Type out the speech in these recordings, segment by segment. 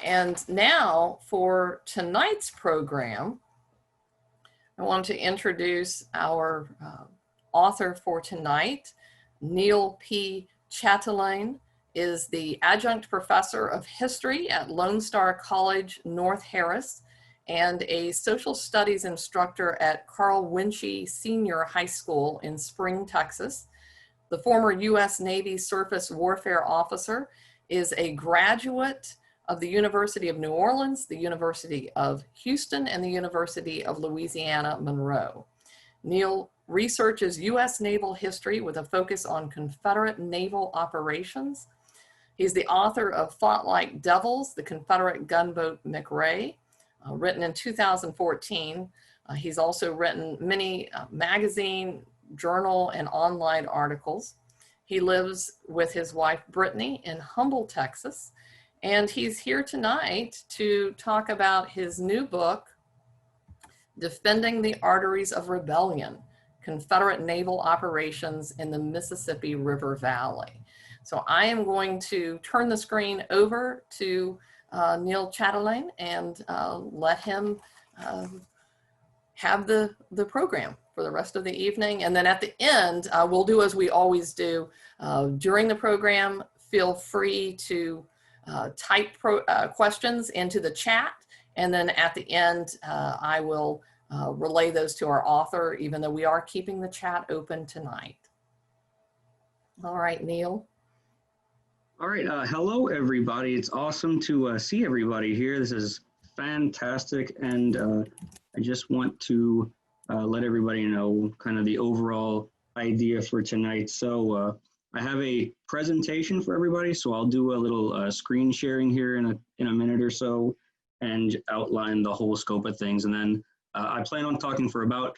And now for tonight's program, I want to introduce our author for tonight. Neil P. Chatelain is the adjunct professor of history at LoneStar College-North Harris and a social studies instructor at Carl Wunsche Sr. High School in Spring, Texas. The former U.S. Navy surface warfare officer is a graduate of the University of New Orleans, the University of Houston, and the University of Louisiana-Monroe. Neil researches U.S. naval history with a focus on Confederate naval operations. He's the author of Fought Like Devils, the Confederate Gunboat McRae, written in 2014. He's also written many magazine, journal, and online articles. He lives with his wife, Brittany, in Humble, Texas. And he's here tonight to talk about his new book, Defending the Arteries of Rebellion, Confederate Naval Operations in the Mississippi River Valley. So I am going to turn the screen over to Neil Chatelain and let him have the program for the rest of the evening. And then at the end, we'll do as we always do. During the program, feel free to type questions into the chat. And then at the end, I will relay those to our author, even though we are keeping the chat open tonight. All right, Neil. All right, hello everybody. It's awesome to see everybody here. This is fantastic, and I just want to let everybody know kind of the overall idea for tonight. So I have a presentation for everybody, so I'll do a little screen sharing here in a minute or so and outline the whole scope of things. And then I plan on talking for about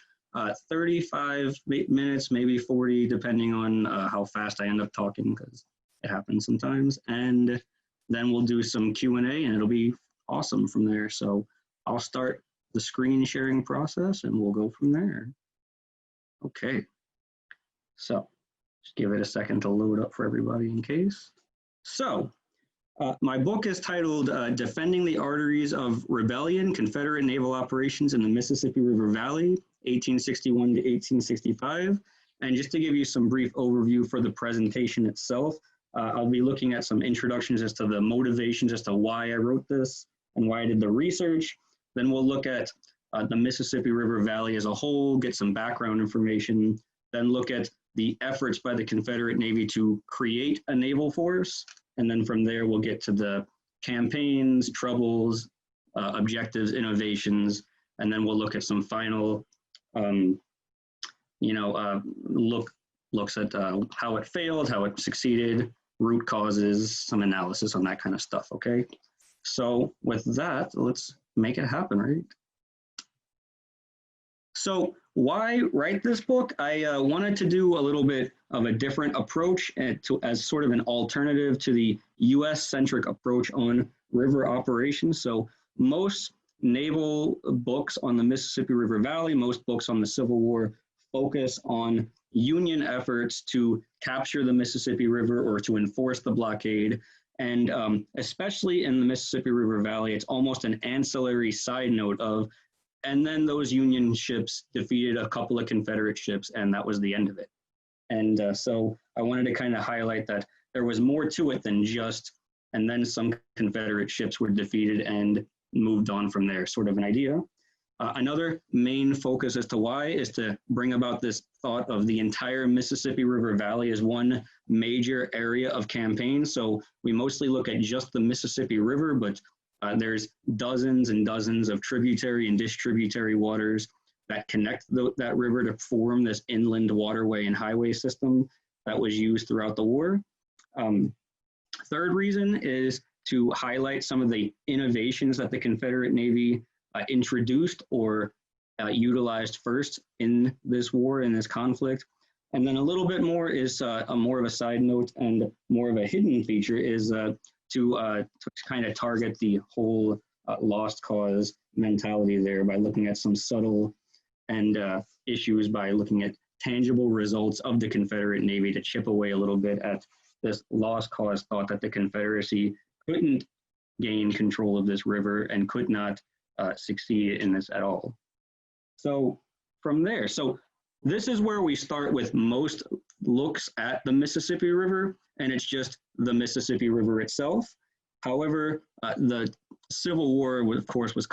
35 minutes, maybe 40, depending on how fast I end up talking, because it happens sometimes. And then we'll do some Q&A, and it'll be awesome from there. So I'll start the screen sharing process, and we'll go from there. Okay, so just give it a second to load up for everybody in case. So my book is titled Defending the Arteries of Rebellion, Confederate Naval Operations in the Mississippi River Valley, 1861 to 1865. And just to give you some brief overview for the presentation itself, I'll be looking at some introductions as to the motivations as to why I wrote this and why I did the research. Then we'll look at the Mississippi River Valley as a whole, get some background information, then look at the efforts by the Confederate Navy to create a naval force. And then from there, we'll get to the campaigns, troubles, objectives, innovations, and then we'll look at some final, looks at how it failed, how it succeeded, root causes, some analysis on that kind of stuff, okay? So with that, let's make it happen, right? So why write this book? I wanted to do a little bit of a different approach as sort of an alternative to the US-centric approach on river operations. So most naval books on the Mississippi River Valley, most books on the Civil War focus on Union efforts to capture the Mississippi River or to enforce the blockade. And especially in the Mississippi River Valley, it's almost an ancillary side note of, and then those Union ships defeated a couple of Confederate ships, and that was the end of it. And so I wanted to kind of highlight that there was more to it than just, and then some Confederate ships were defeated and moved on from there, sort of an idea. Another main focus as to why is to bring about this thought of the entire Mississippi River Valley as one major area of campaign. So we mostly look at just the Mississippi River, but there's dozens and dozens of tributary and distributary waters that connect that river to form this inland waterway and highway system that was used throughout the war. Third reason is to highlight some of the innovations that the Confederate Navy introduced or utilized first in this war, in this conflict. And then a little bit more is more of a side note and more of a hidden feature is to kind of target the whole lost cause mentality there by looking at some subtle and issues by looking at tangible results of the Confederate Navy to chip away a little bit at this lost cause thought that the Confederacy couldn't gain control of this river and could not succeed in this at all. So from there, so this is where we start with most looks at the Mississippi River, and it's just the Mississippi River itself. However, the Civil War, of course, was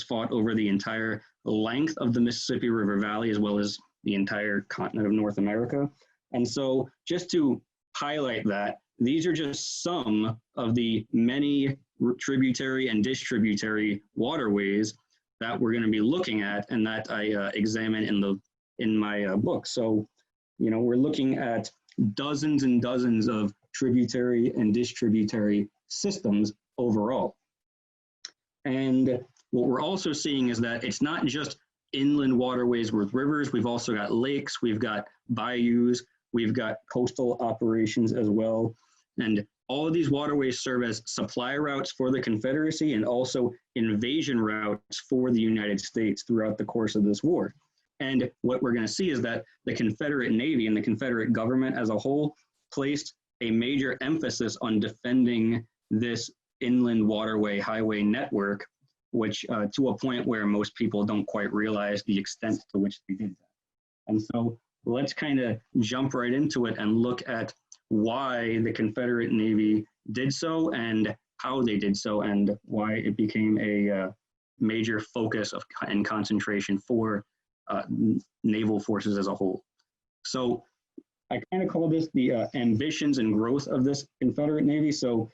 fought over the entire length of the Mississippi River Valley, as well as the entire continent of North America. And so just to highlight that, these are just some of the many tributary and distributary waterways that we're going to be looking at and that I examine in my book. So, you know, we're looking at dozens and dozens of tributary and distributary systems overall. And what we're also seeing is that it's not just inland waterways with rivers. We've also got lakes, we've got bayous, we've got coastal operations as well. And all of these waterways serve as supply routes for the Confederacy and also invasion routes for the United States throughout the course of this war. And what we're going to see is that the Confederate Navy and the Confederate government as a whole placed a major emphasis on defending this inland waterway highway network, which to a point where most people don't quite realize the extent to which they did that. And so let's kind of jump right into it and look at why the Confederate Navy did so and how they did so and why it became a major focus of and concentration for naval forces as a whole. So I kind of call this the ambitions and growth of this Confederate Navy. So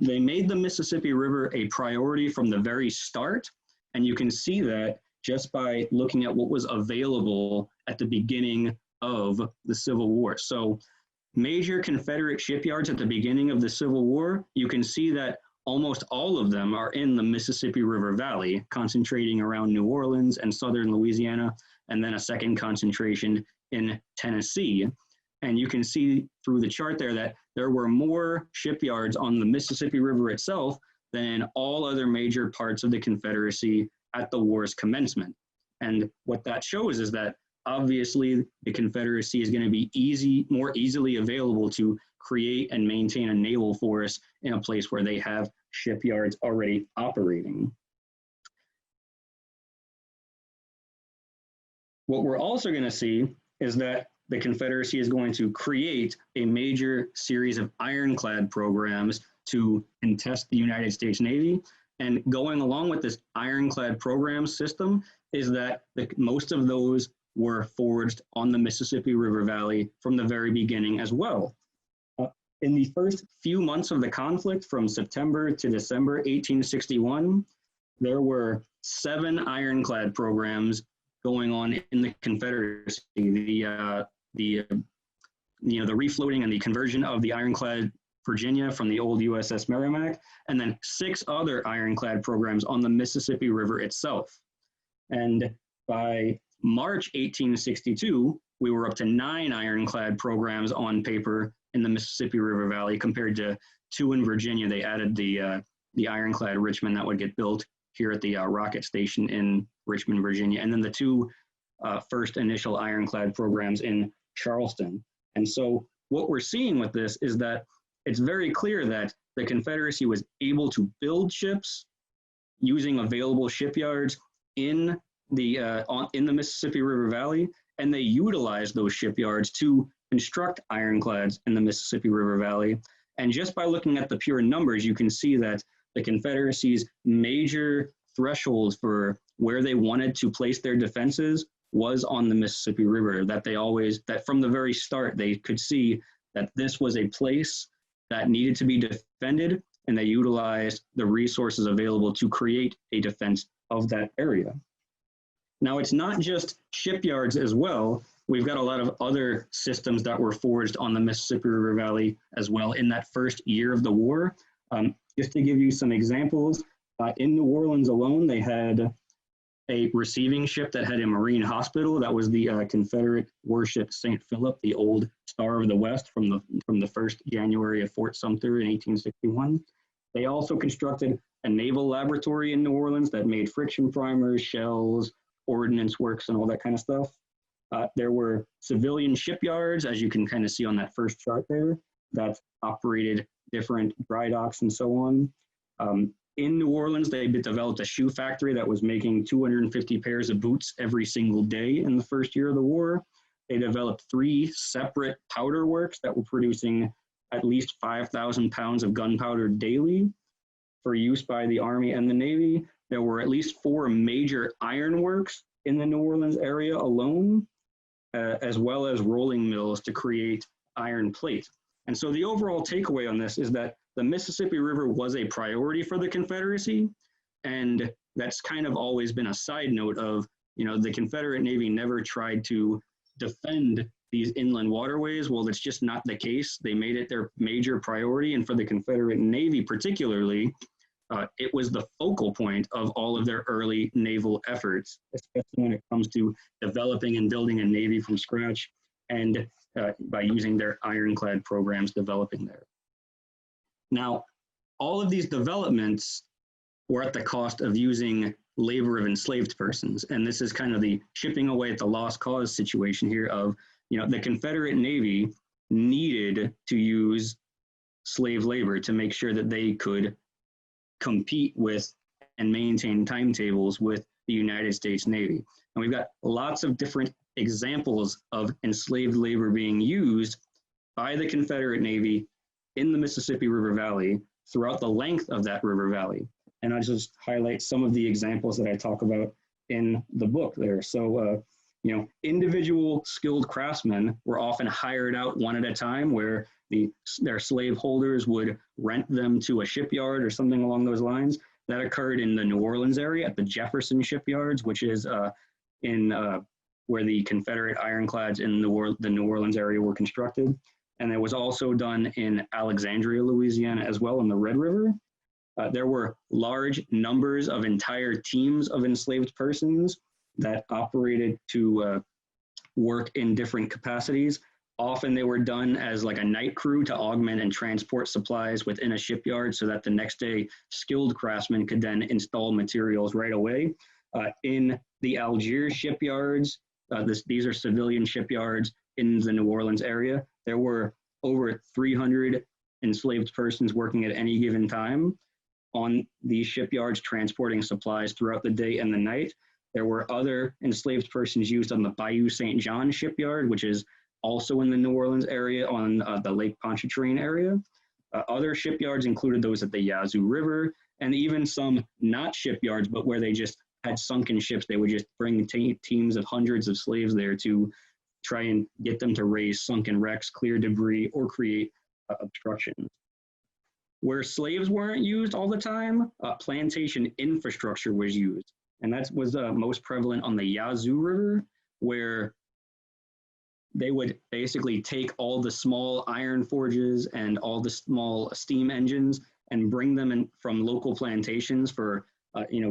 they made the Mississippi River a priority from the very start, and you can see that just by looking at what was available at the beginning of the Civil War. So major Confederate shipyards at the beginning of the Civil War, you can see that almost all of them are in the Mississippi River Valley, concentrating around New Orleans and southern Louisiana, and then a second concentration in Tennessee. And you can see through the chart there that there were more shipyards on the Mississippi River itself than all other major parts of the Confederacy at the war's commencement. And what that shows is that obviously the Confederacy is going to be more easily available to create and maintain a naval force in a place where they have shipyards already operating. What we're also going to see is that the Confederacy is going to create a major series of ironclad programs to contest the United States Navy. And going along with this ironclad program system is that most of those were forged on the Mississippi River Valley from the very beginning as well. In the first few months of the conflict, from September to December 1861, there were 7 ironclad programs going on in the Confederacy. The refloating and the conversion of the ironclad Virginia from the old USS Merrimack, and then 6 other ironclad programs on the Mississippi River itself. And by March 1862, we were up to 9 ironclad programs on paper in the Mississippi River Valley compared to 2 in Virginia. They added the ironclad Richmond that would get built here at the rocket station in Richmond, Virginia, and then the 2 first initial ironclad programs in Charleston. And so what we're seeing with this is that it's very clear that the Confederacy was able to build ships using available shipyards in the Mississippi River Valley, and they utilized those shipyards to construct ironclads in the Mississippi River Valley. And just by looking at the pure numbers, you can see that the Confederacy's major threshold for where they wanted to place their defenses was on the Mississippi River, that from the very start, they could see that this was a place that needed to be defended, and they utilized the resources available to create a defense of that area. Now, it's not just shipyards as well. We've got a lot of other systems that were forged on the Mississippi River Valley as well in that first year of the war. Just to give you some examples, in New Orleans alone, they had a receiving ship that had a marine hospital. That was the Confederate warship St. Philip, the old Star of the West from the 1st January of Fort Sumter in 1861. They also constructed a naval laboratory in New Orleans that made friction primers, shells, ordnance works, and all that kind of stuff. There were civilian shipyards, as you can kind of see on that first chart there, that operated different dry docks and so on. In New Orleans, they developed a shoe factory that was making 250 pairs of boots every single day in the first year of the war. They developed 3 separate powder works that were producing at least 5,000 pounds of gunpowder daily for use by the Army and the Navy. There were at least 4 major ironworks in the New Orleans area alone, as well as rolling mills to create iron plate. And so the overall takeaway on this is that the Mississippi River was a priority for the Confederacy, and that's kind of always been a side note of, the Confederate Navy never tried to defend these inland waterways. Well, that's just not the case. They made it their major priority, and for the Confederate Navy particularly, it was the focal point of all of their early naval efforts, especially when it comes to developing and building a navy from scratch, and by using their ironclad programs developing there. Now, all of these developments were at the cost of using labor of enslaved persons, and this is kind of the chipping away at the lost cause situation here of, the Confederate Navy needed to use slave labor to make sure that they could compete with and maintain timetables with the United States Navy. And we've got lots of different examples of enslaved labor being used by the Confederate Navy in the Mississippi River Valley throughout the length of that river valley. And I'll just highlight some of the examples that I talk about in the book there. So, individual skilled craftsmen were often hired out one at a time, where their slave holders would rent them to a shipyard or something along those lines. That occurred in the New Orleans area at the Jefferson shipyards, which is where the Confederate ironclads in the New Orleans area were constructed. And it was also done in Alexandria, Louisiana as well, in the Red River. There were large numbers of entire teams of enslaved persons that operated to work in different capacities. Often they were done as like a night crew to augment and transport supplies within a shipyard so that the next day skilled craftsmen could then install materials right away. In the Algiers shipyards, these are civilian shipyards in the New Orleans area, there were over 300 enslaved persons working at any given time on these shipyards transporting supplies throughout the day and the night. There were other enslaved persons used on the Bayou St. John shipyard, which is also in the New Orleans area on the Lake Pontchartrain area. Other shipyards included those at the Yazoo River, and even some not shipyards, but where they just had sunken ships. They would just bring teams of hundreds of slaves there to try and get them to raise sunken wrecks, clear debris, or create obstructions. Where slaves weren't used all the time, plantation infrastructure was used. And that was most prevalent on the Yazoo River, where they would basically take all the small iron forges and all the small steam engines and bring them in from local plantations for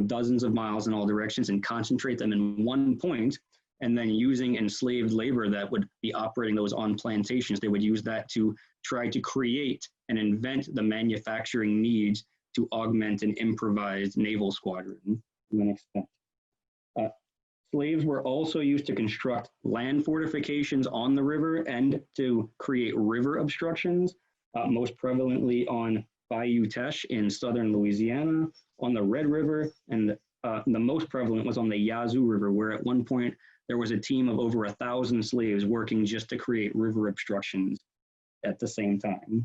dozens of miles in all directions and concentrate them in one point. And then using enslaved labor that would be operating those on plantations, they would use that to try to create and invent the manufacturing needs to augment an improvised naval squadron to an extent. Slaves were also used to construct land fortifications on the river and to create river obstructions, most prevalently on Bayou Teche in southern Louisiana, on the Red River, and the most prevalent was on the Yazoo River, where at one point there was a team of over 1,000 slaves working just to create river obstructions at the same time.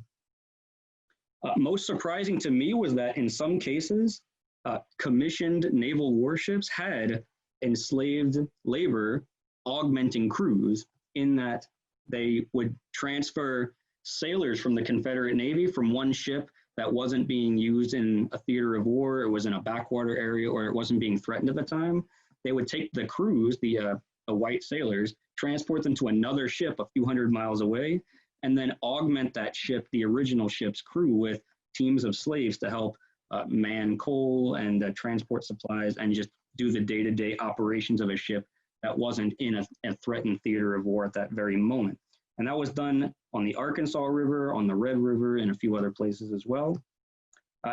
Most surprising to me was that in some cases, commissioned naval warships had enslaved labor augmenting crews, in that they would transfer sailors from the Confederate Navy from one ship that wasn't being used in a theater of war, it was in a backwater area, or it wasn't being threatened at the time. They would take the crews, the white sailors, transport them to another ship a few hundred miles away, and then augment that ship, the original ship's crew, with teams of slaves to help man coal and transport supplies and just do the day-to-day operations of a ship that wasn't in a threatened theater of war at that very moment. And that was done on the Arkansas River, on the Red River, and a few other places as well.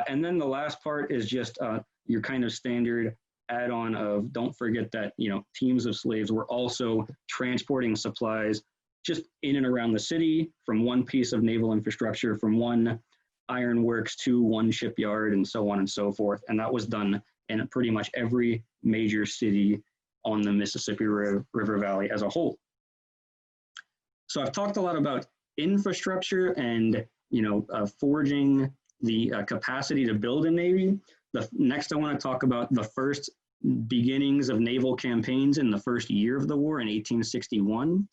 And then the last part is just your kind of standard add-on of, don't forget that, teams of slaves were also transporting supplies just in and around the city from one piece of naval infrastructure, from one ironworks to one shipyard and so on and so forth. And that was done in pretty much every major city on the Mississippi River Valley as a whole. So I've talked a lot about infrastructure and, forging the capacity to build a navy. Next, I want to talk about the first beginnings of naval campaigns in the first year of the war in 1861.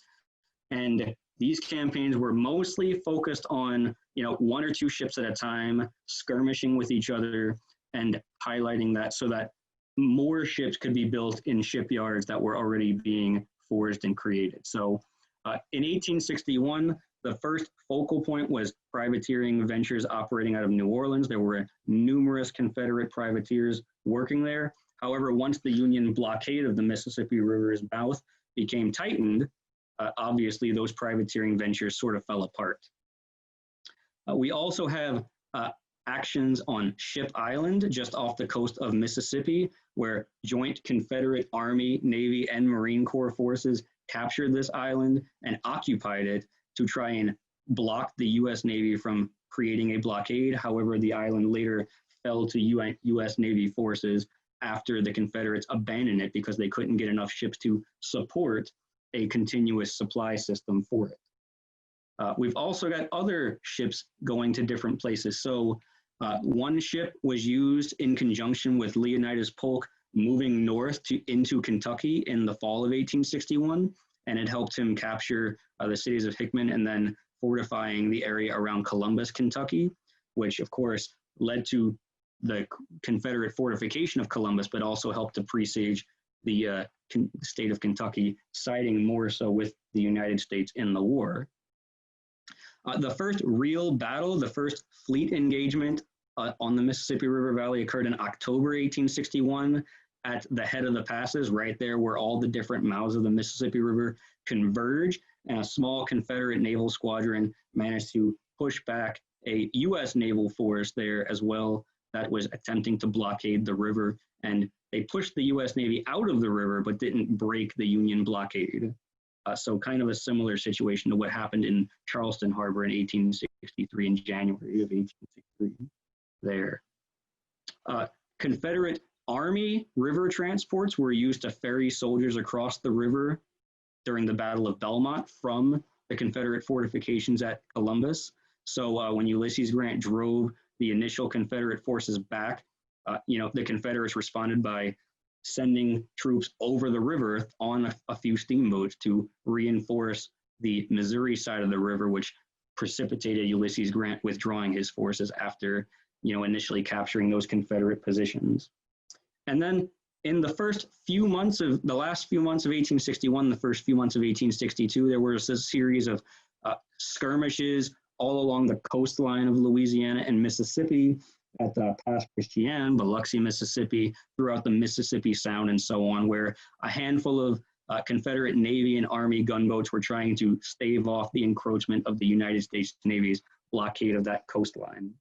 And these campaigns were mostly focused on, one or two ships at a time, skirmishing with each other and highlighting that so that more ships could be built in shipyards that were already being forged and created. So in 1861, the first focal point was privateering ventures operating out of New Orleans. There were numerous Confederate privateers working there. However, once the Union blockade of the Mississippi River's mouth became tightened, obviously those privateering ventures sort of fell apart. We also have actions on Ship Island, just off the coast of Mississippi, where joint Confederate Army, Navy, and Marine Corps forces captured this island and occupied it to try and block the U.S. Navy from creating a blockade. However, the island later fell to U.S. Navy forces after the Confederates abandoned it because they couldn't get enough ships to support a continuous supply system for it. We've also got other ships going to different places. So one ship was used in conjunction with Leonidas Polk moving north into Kentucky in the fall of 1861, and it helped him capture the cities of Hickman and then fortifying the area around Columbus, Kentucky, which of course led to the Confederate fortification of Columbus, but also helped to presage the state of Kentucky, siding more so with the United States in the war. The first real battle, the first fleet engagement on the Mississippi River Valley occurred in October 1861 at the head of the passes, right there where all the different mouths of the Mississippi River converge, and a small Confederate naval squadron managed to push back a U.S. naval force there as well that was attempting to blockade the river, and they pushed the U.S. Navy out of the river but didn't break the Union blockade. So kind of a similar situation to what happened in Charleston Harbor in 1863, in January of 1863 there. Confederate Army river transports were used to ferry soldiers across the river during the Battle of Belmont from the Confederate fortifications at Columbus. So when Ulysses Grant drove the initial Confederate forces back, the Confederates responded by sending troops over the river on a few steamboats to reinforce the Missouri side of the river, which precipitated Ulysses Grant withdrawing his forces after, initially capturing those Confederate positions. And then in the last few months of 1861, the first few months of 1862, there was a series of skirmishes all along the coastline of Louisiana and Mississippi, at Pass Christian, Biloxi, Mississippi, throughout the Mississippi Sound and so on, where a handful of Confederate Navy and Army gunboats were trying to stave off the encroachment of the United States Navy's blockade of that coastline.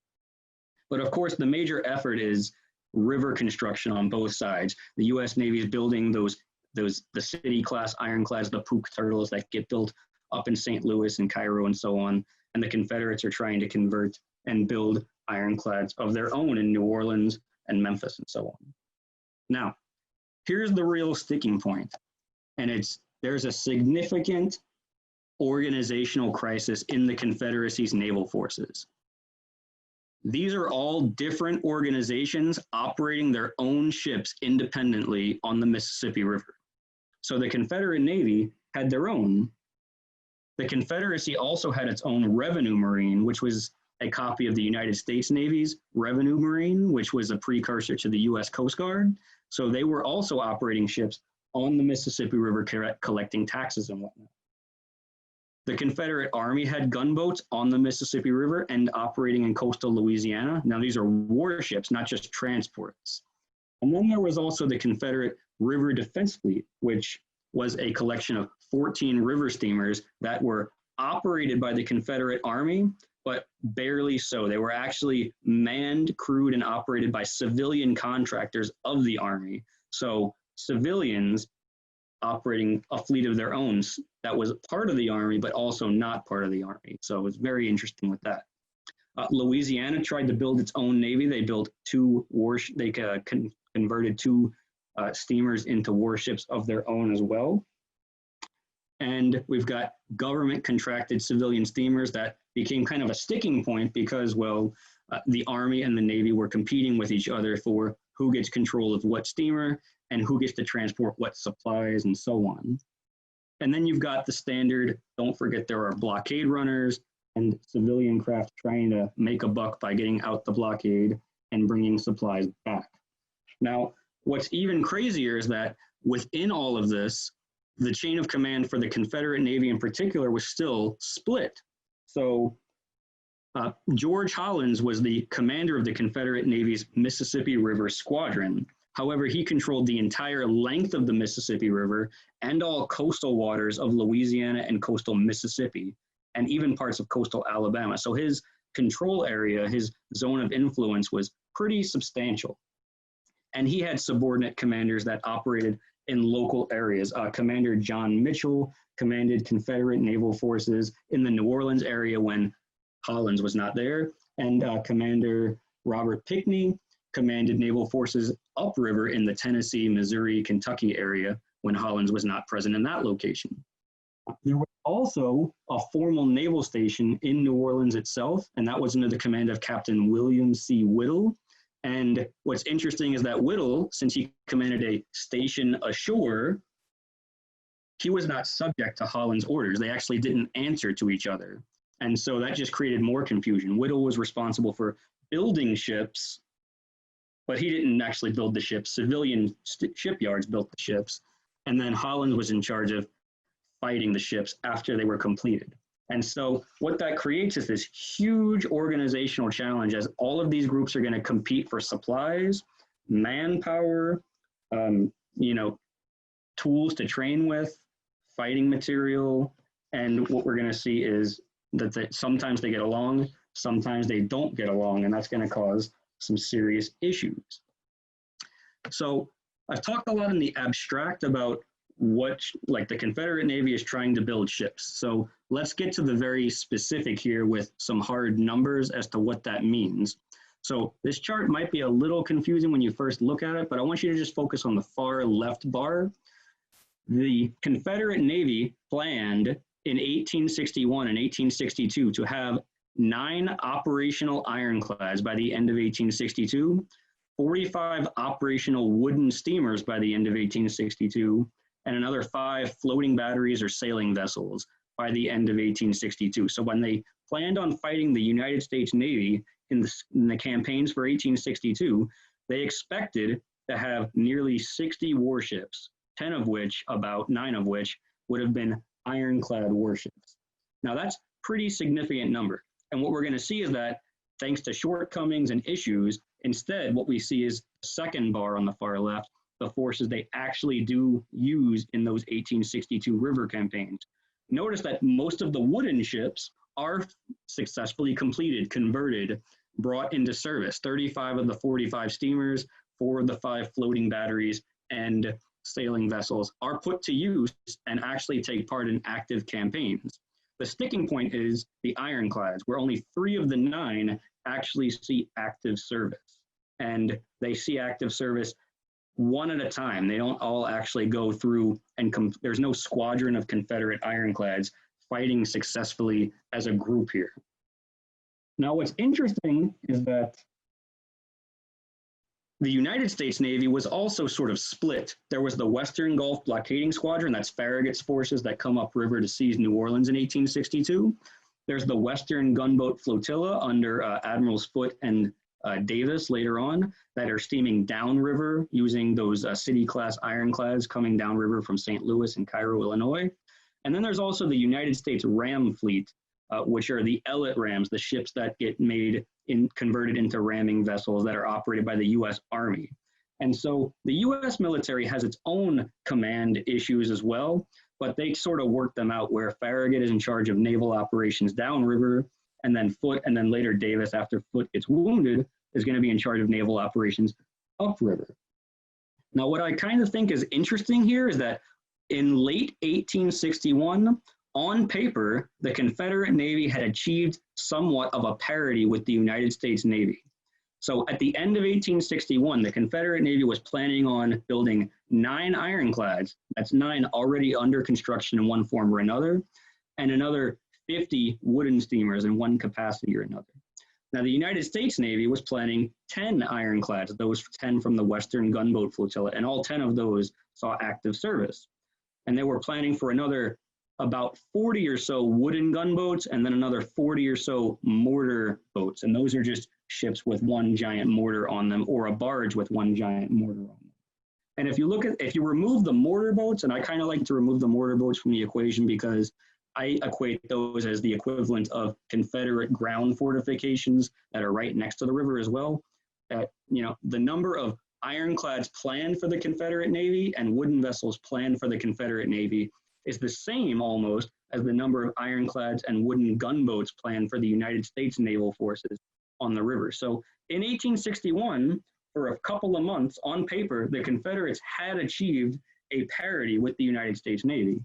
But of course, the major effort is river construction on both sides. The U.S. Navy is building the city-class ironclads, the Pook Turtles that get built up in St. Louis and Cairo and so on, and the Confederates are trying to convert and build ironclads of their own in New Orleans and Memphis and so on. Now, here's the real sticking point, and there's a significant organizational crisis in the Confederacy's naval forces. These are all different organizations operating their own ships independently on the Mississippi River. So the Confederate Navy had their own. The Confederacy also had its own revenue marine, which was a copy of the United States Navy's Revenue Marine, which was a precursor to the U.S. Coast Guard. So they were also operating ships on the Mississippi River collecting taxes and whatnot. The Confederate Army had gunboats on the Mississippi River and operating in coastal Louisiana. Now these are warships, not just transports. And then there was also the Confederate River Defense Fleet, which was a collection of 14 river steamers that were operated by the Confederate Army, but barely so. They were actually manned, crewed, and operated by civilian contractors of the Army. So civilians operating a fleet of their own that was part of the Army, but also not part of the Army. So it's very interesting with that. Louisiana tried to build its own navy. They built converted two steamers into warships of their own as well. And we've got government contracted civilian steamers that became kind of a sticking point because, well, the Army and the Navy were competing with each other for who gets control of what steamer and who gets to transport what supplies and so on. And then you've got the standard, don't forget there are blockade runners and civilian craft trying to make a buck by getting out the blockade and bringing supplies back. Now, what's even crazier is that within all of this, the chain of command for the Confederate Navy in particular was still split. So George Hollins was the commander of the Confederate Navy's Mississippi River Squadron. However, he controlled the entire length of the Mississippi River and all coastal waters of Louisiana and coastal Mississippi, and even parts of coastal Alabama. So his control area, his zone of influence was pretty substantial. And he had subordinate commanders that operated in local areas. Commander John Mitchell commanded Confederate naval forces in the New Orleans area when Hollins was not there, and Commander Robert Pinckney commanded naval forces upriver in the Tennessee, Missouri, Kentucky area when Hollins was not present in that location. There was also a formal naval station in New Orleans itself, and that was under the command of Captain William C. Whittle. And what's interesting is that Whittle, since he commanded a station ashore, he was not subject to Hollins' orders. They actually didn't answer to each other. And so that just created more confusion. Whittle was responsible for building ships, but he didn't actually build the ships. Civilian shipyards built the ships. And then Hollins was in charge of fighting the ships after they were completed. And so what that creates is this huge organizational challenge as all of these groups are going to compete for supplies, manpower, tools to train with, fighting material. And what we're going to see is that sometimes they get along, sometimes they don't get along, and that's going to cause some serious issues. So I've talked a lot in the abstract about what, like, the Confederate Navy is trying to build ships. So let's get to the very specific here with some hard numbers as to what that means. So this chart might be a little confusing when you first look at it, but I want you to just focus on the far left bar. The Confederate Navy planned in 1861 and 1862 to have 9 operational ironclads by the end of 1862, 45 operational wooden steamers by the end of 1862, and another 5 floating batteries or sailing vessels by the end of 1862. So when they planned on fighting the United States Navy in the campaigns for 1862, they expected to have nearly 60 warships, 9 of which would have been ironclad warships. Now that's pretty significant number. And what we're going to see is that thanks to shortcomings and issues, instead what we see is the second bar on the far left, the forces they actually do use in those 1862 river campaigns. Notice that most of the wooden ships are successfully completed, converted, brought into service. 35 of the 45 steamers, 4 of the 5 floating batteries, and sailing vessels are put to use and actually take part in active campaigns. The sticking point is the ironclads, where only 3 of the 9 actually see active service. And they see active service one at a time. They don't all actually go through and there's no squadron of Confederate ironclads fighting successfully as a group here. Now, what's interesting is that the United States Navy was also sort of split. There was the Western Gulf Blockading Squadron, that's Farragut's forces that come upriver to seize New Orleans in 1862. There's the Western Gunboat Flotilla under Admirals Foote and Davis later on that are steaming downriver using those city-class ironclads coming downriver from St. Louis and Cairo, Illinois. And then there's also the United States Ram Fleet, which are the Ellet Rams, the ships that get converted into ramming vessels that are operated by the U.S. Army. And so the U.S. military has its own command issues as well, but they sort of work them out where Farragut is in charge of naval operations downriver, and then Foote, and then later Davis, after Foote gets wounded, is going to be in charge of naval operations upriver. Now, what I kind of think is interesting here is that in late 1861, on paper, the Confederate Navy had achieved somewhat of a parity with the United States Navy. So at the end of 1861, the Confederate Navy was planning on building 9 ironclads. That's 9 already under construction in one form or another, and another 50 wooden steamers in one capacity or another. Now, the United States Navy was planning 10 ironclads, those 10 from the Western Gunboat Flotilla, and all 10 of those saw active service. And they were planning for another about 40 or so wooden gunboats, and then another 40 or so mortar boats. And those are just ships with one giant mortar on them, or a barge with one giant mortar on them. And if you remove the mortar boats, and I kind of like to remove the mortar boats from the equation because I equate those as the equivalent of Confederate ground fortifications that are right next to the river as well. The number of ironclads planned for the Confederate Navy and wooden vessels planned for the Confederate Navy is the same almost as the number of ironclads and wooden gunboats planned for the United States naval forces on the river. So in 1861, for a couple of months, on paper, the Confederates had achieved a parity with the United States Navy.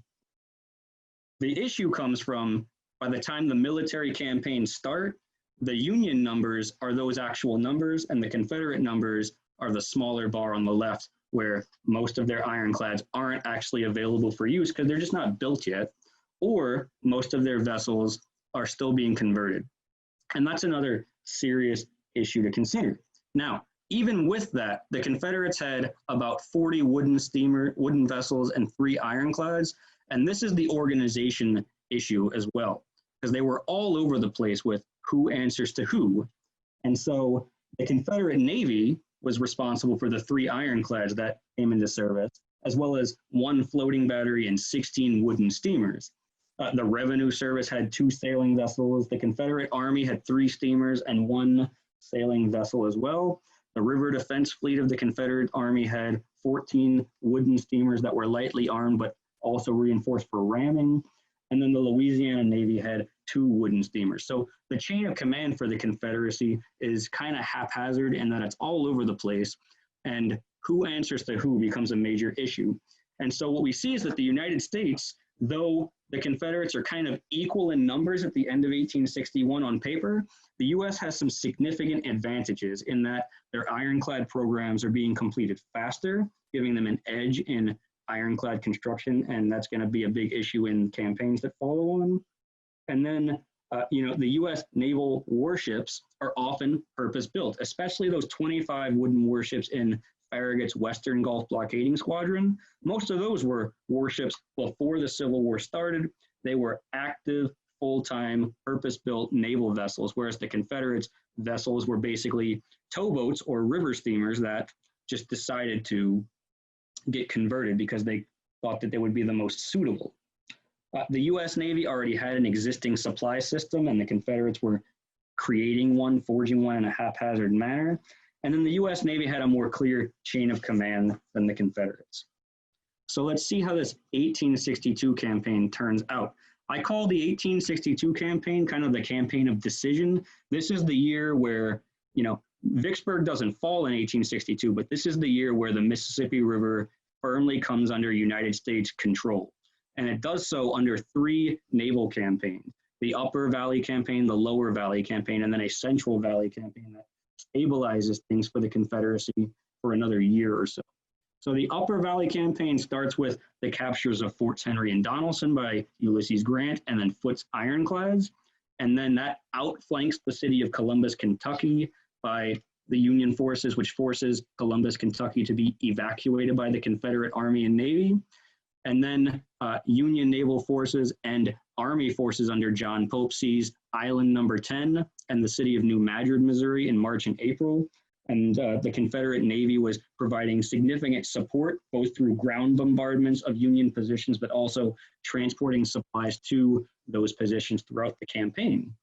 The issue comes from, by the time the military campaigns start, the Union numbers are those actual numbers, and the Confederate numbers are the smaller bar on the left, where most of their ironclads aren't actually available for use because they're just not built yet, or most of their vessels are still being converted. And that's another serious issue to consider. Now, even with that, the Confederates had about 40 wooden vessels and 3 ironclads, and this is the organization issue as well, because they were all over the place with who answers to who. And so the Confederate Navy was responsible for the 3 ironclads that came into service, as well as 1 floating battery and 16 wooden steamers. The Revenue Service had 2 sailing vessels. The Confederate Army had 3 steamers and 1 sailing vessel as well. The River Defense Fleet of the Confederate Army had 14 wooden steamers that were lightly armed, but also reinforced for ramming. And then the Louisiana Navy had 2 wooden steamers. So the chain of command for the Confederacy is kind of haphazard in that it's all over the place, and who answers to who becomes a major issue. And so what we see is that the United States, though the Confederates are kind of equal in numbers at the end of 1861 on paper, the U.S. has some significant advantages in that their ironclad programs are being completed faster, giving them an edge in ironclad construction, and that's going to be a big issue in campaigns that follow on. And then, the U.S. naval warships are often purpose-built, especially those 25 wooden warships in Farragut's Western Gulf Blockading Squadron. Most of those were warships before the Civil War started. They were active, full-time, purpose-built naval vessels, whereas the Confederates' vessels were basically towboats or river steamers that just decided to get converted because they thought that they would be the most suitable. The U.S. Navy already had an existing supply system, and the Confederates were creating one, forging one in a haphazard manner. And then the U.S. Navy had a more clear chain of command than the Confederates. So let's see how this 1862 campaign turns out. I call the 1862 campaign kind of the campaign of decision. This is the year where, Vicksburg doesn't fall in 1862, but this is the year where the Mississippi River firmly comes under United States control. And it does so under 3 naval campaigns: the Upper Valley Campaign, the Lower Valley Campaign, and then a Central Valley Campaign that stabilizes things for the Confederacy for another year or so. So the Upper Valley Campaign starts with the captures of Forts Henry and Donelson by Ulysses Grant, and then Foote's ironclads. And then that outflanks the city of Columbus, Kentucky by the Union forces, which forces Columbus, Kentucky to be evacuated by the Confederate Army and Navy. And then Union naval forces and Army forces under John Pope seize Island Number 10 and the city of New Madrid, Missouri in March and April. And the Confederate Navy was providing significant support, both through ground bombardments of Union positions, but also transporting supplies to those positions throughout the campaign.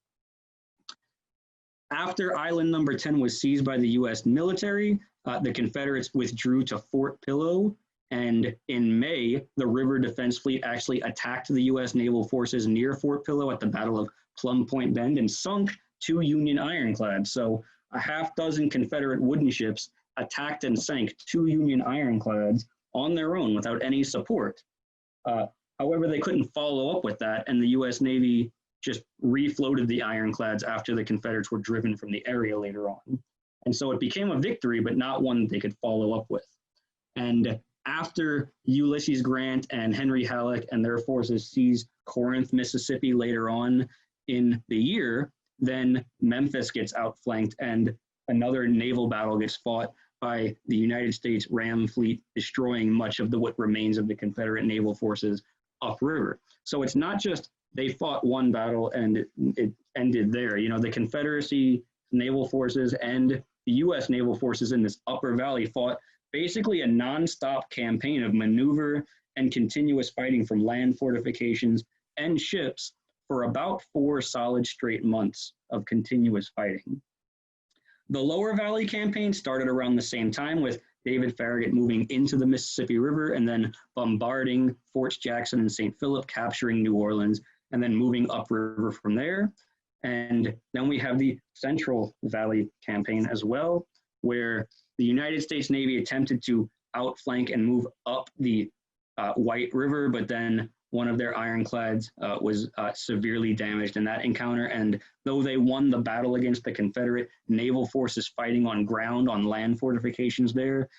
After Island Number 10 was seized by the U.S. military, the Confederates withdrew to Fort Pillow. And in May, the River Defense Fleet actually attacked the U.S. naval forces near Fort Pillow at the Battle of Plum Point Bend and sunk 2 Union ironclads. So a half dozen Confederate wooden ships attacked and sank 2 Union ironclads on their own without any support. However, they couldn't follow up with that, and the U.S. Navy just refloated the ironclads after the Confederates were driven from the area later on. And so it became a victory, but not one they could follow up with. And after Ulysses Grant and Henry Halleck and their forces seized Corinth, Mississippi later on in the year, then Memphis gets outflanked and another naval battle gets fought by the United States Ram Fleet, destroying much of what remains of the Confederate naval forces upriver. So it's not just they fought one battle and it ended there. You know, the Confederacy naval forces and the U.S. naval forces in this upper valley fought basically a nonstop campaign of maneuver and continuous fighting from land fortifications and ships for about 4 solid straight months of continuous fighting. The lower valley campaign started around the same time, with David Farragut moving into the Mississippi River and then bombarding Forts Jackson and St. Philip, capturing New Orleans, and then moving upriver from there. And then we have the Central Valley campaign as well, where the United States Navy attempted to outflank and move up the White River, but then one of their ironclads was severely damaged in that encounter. And though they won the battle against the Confederate naval forces fighting on ground on land fortifications there,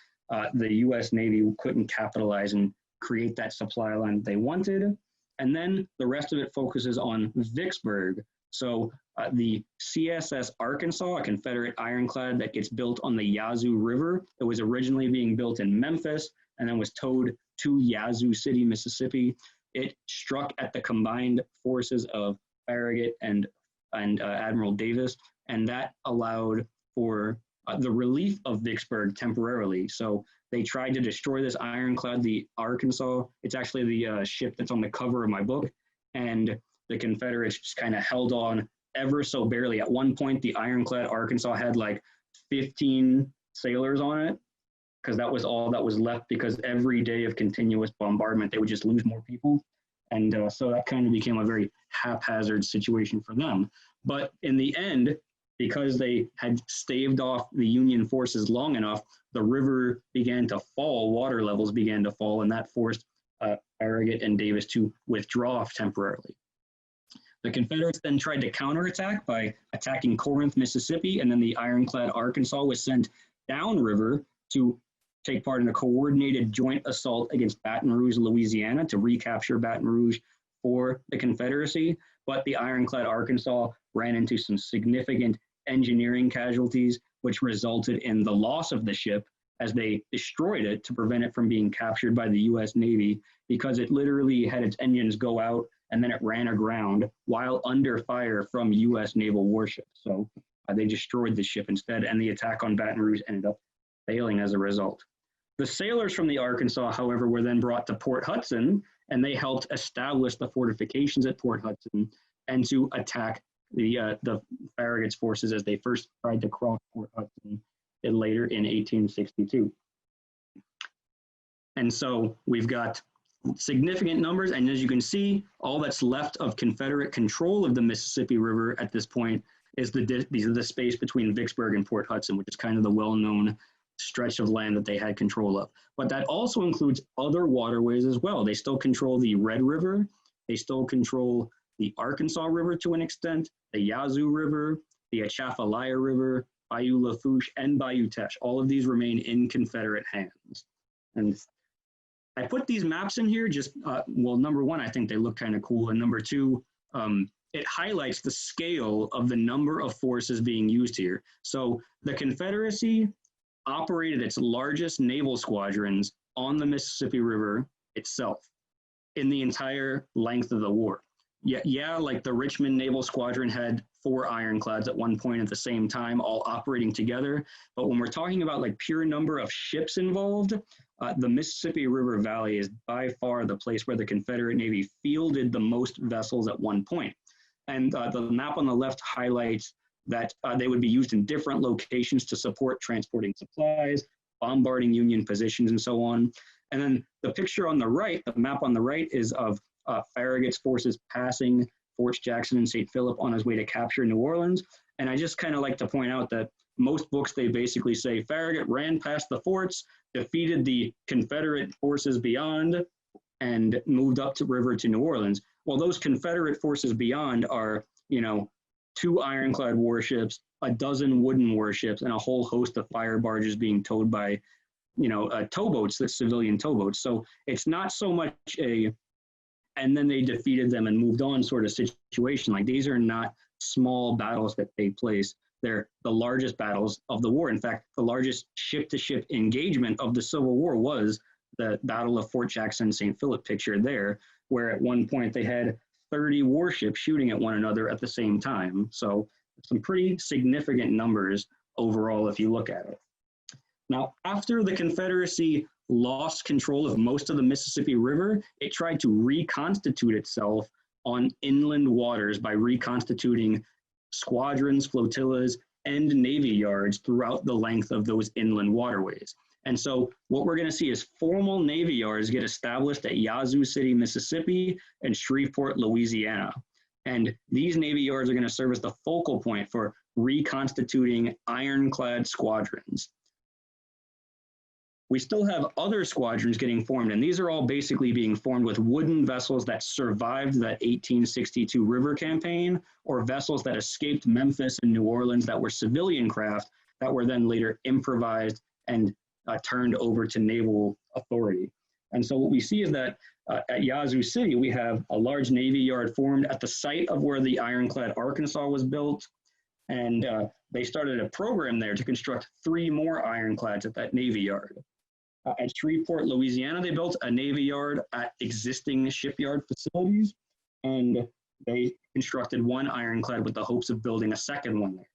the U.S. Navy couldn't capitalize and create that supply line that they wanted. And then the rest of it focuses on Vicksburg. So the CSS Arkansas, a Confederate ironclad that gets built on the Yazoo River. It was originally being built in Memphis and then was towed to Yazoo City, Mississippi. It struck at the combined forces of Farragut and Admiral Davis, and that allowed for the relief of Vicksburg temporarily. So they tried to destroy this ironclad, the Arkansas. It's actually the ship that's on the cover of my book, and the Confederates just kind of held on ever so barely. At one point, the ironclad Arkansas had like 15 sailors on it, because that was all that was left, because every day of continuous bombardment, they would just lose more people. And so that kind of became a very haphazard situation for them. But in the end, because they had staved off the Union forces long enough, the river began to fall, water levels began to fall, and that forced Farragut and Davis to withdraw temporarily. The Confederates then tried to counterattack by attacking Corinth, Mississippi, and then the ironclad Arkansas was sent downriver to take part in a coordinated joint assault against Baton Rouge, Louisiana, to recapture Baton Rouge for the Confederacy. But the ironclad Arkansas ran into some significant engineering casualties, which resulted in the loss of the ship as they destroyed it to prevent it from being captured by the U.S. Navy, because it literally had its engines go out and then it ran aground while under fire from U.S. naval warships. So they destroyed the ship instead, and the attack on Baton Rouge ended up failing as a result. The sailors from the Arkansas, however, were then brought to Port Hudson, and they helped establish the fortifications at Port Hudson and to attack the Farragut's forces as they first tried to cross Port Hudson and later in 1862. And so we've got significant numbers, and as you can see, all that's left of Confederate control of the Mississippi River at this point is the space between Vicksburg and Port Hudson, which is kind of the well-known stretch of land that they had control of. But that also includes other waterways as well. They still control the Red River, they still control the Arkansas River to an extent, the Yazoo River, the Atchafalaya River, Bayou Lafourche, and Bayou Teche. All of these remain in Confederate hands. And I put these maps in here just, well, number one, I think they look kind of cool. And number two, it highlights the scale of the number of forces being used here. So the Confederacy operated its largest naval squadrons on the Mississippi River itself in the entire length of the war. Yeah, like the Richmond Naval Squadron had 4 ironclads at one point at the same time, all operating together. But when we're talking about like pure number of ships involved, the Mississippi River Valley is by far the place where the Confederate Navy fielded the most vessels at one point. And the map on the left highlights that they would be used in different locations to support transporting supplies, bombarding Union positions, and so on. And then the picture on the right, the map on the right, is of Farragut's forces passing Forts Jackson and St. Philip on his way to capture New Orleans. And I just kind of like to point out that most books, they basically say Farragut ran past the forts, defeated the Confederate forces beyond, and moved up to river to New Orleans. Well, those Confederate forces beyond are, 2 ironclad warships, a dozen wooden warships, and a whole host of fire barges being towed by, towboats, the civilian towboats. So it's not so much and then they defeated them and moved on sort of situation. Like, these are not small battles that take place. They're the largest battles of the war. In fact, the largest ship-to-ship engagement of the Civil War was the Battle of Fort Jackson, St. Philip, pictured there, where at one point they had 30 warships shooting at one another at the same time. So some pretty significant numbers overall if you look at it. Now, after the Confederacy lost control of most of the Mississippi River, it tried to reconstitute itself on inland waters by reconstituting squadrons, flotillas, and navy yards throughout the length of those inland waterways. And so what we're going to see is formal navy yards get established at Yazoo City, Mississippi, and Shreveport, Louisiana. And these navy yards are going to serve as the focal point for reconstituting ironclad squadrons. We still have other squadrons getting formed, and these are all basically being formed with wooden vessels that survived that 1862 river campaign, or vessels that escaped Memphis and New Orleans that were civilian craft that were then later improvised and turned over to naval authority. And so what we see is that at Yazoo City, we have a large navy yard formed at the site of where the ironclad Arkansas was built. And they started a program there to construct 3 more ironclads at that navy yard. At Shreveport, Louisiana, they built a navy yard at existing shipyard facilities, and they constructed 1 ironclad with the hopes of building a second one there.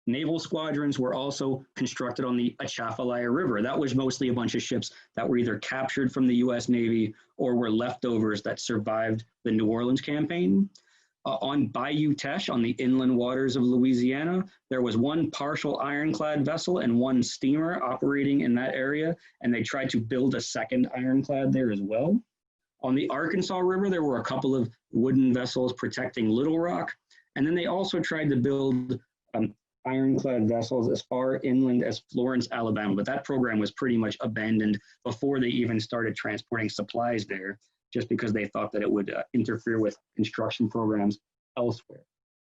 Naval squadrons were also constructed on the Atchafalaya River. That was mostly a bunch of ships that were either captured from the U.S. Navy or were leftovers that survived the New Orleans campaign. On Bayou Teche, on the inland waters of Louisiana, there was 1 partial ironclad vessel and 1 steamer operating in that area, and they tried to build a second ironclad there as well. On the Arkansas River, there were a couple of wooden vessels protecting Little Rock, and then they also tried to build ironclad vessels as far inland as Florence, Alabama, but that program was pretty much abandoned before they even started transporting supplies there, just because they thought that it would interfere with construction programs elsewhere.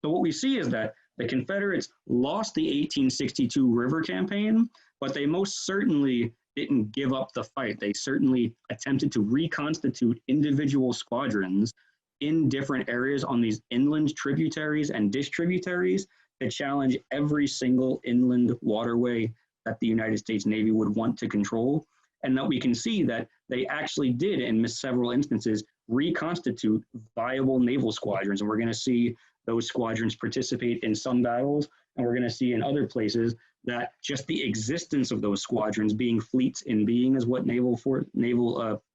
So what we see is that the Confederates lost the 1862 river campaign, but they most certainly didn't give up the fight. They certainly attempted to reconstitute individual squadrons in different areas on these inland tributaries and distributaries to challenge every single inland waterway that the United States Navy would want to control. And that we can see that they actually did, in several instances, reconstitute viable naval squadrons. And we're going to see those squadrons participate in some battles, and we're going to see in other places that just the existence of those squadrons, being fleets in being is what naval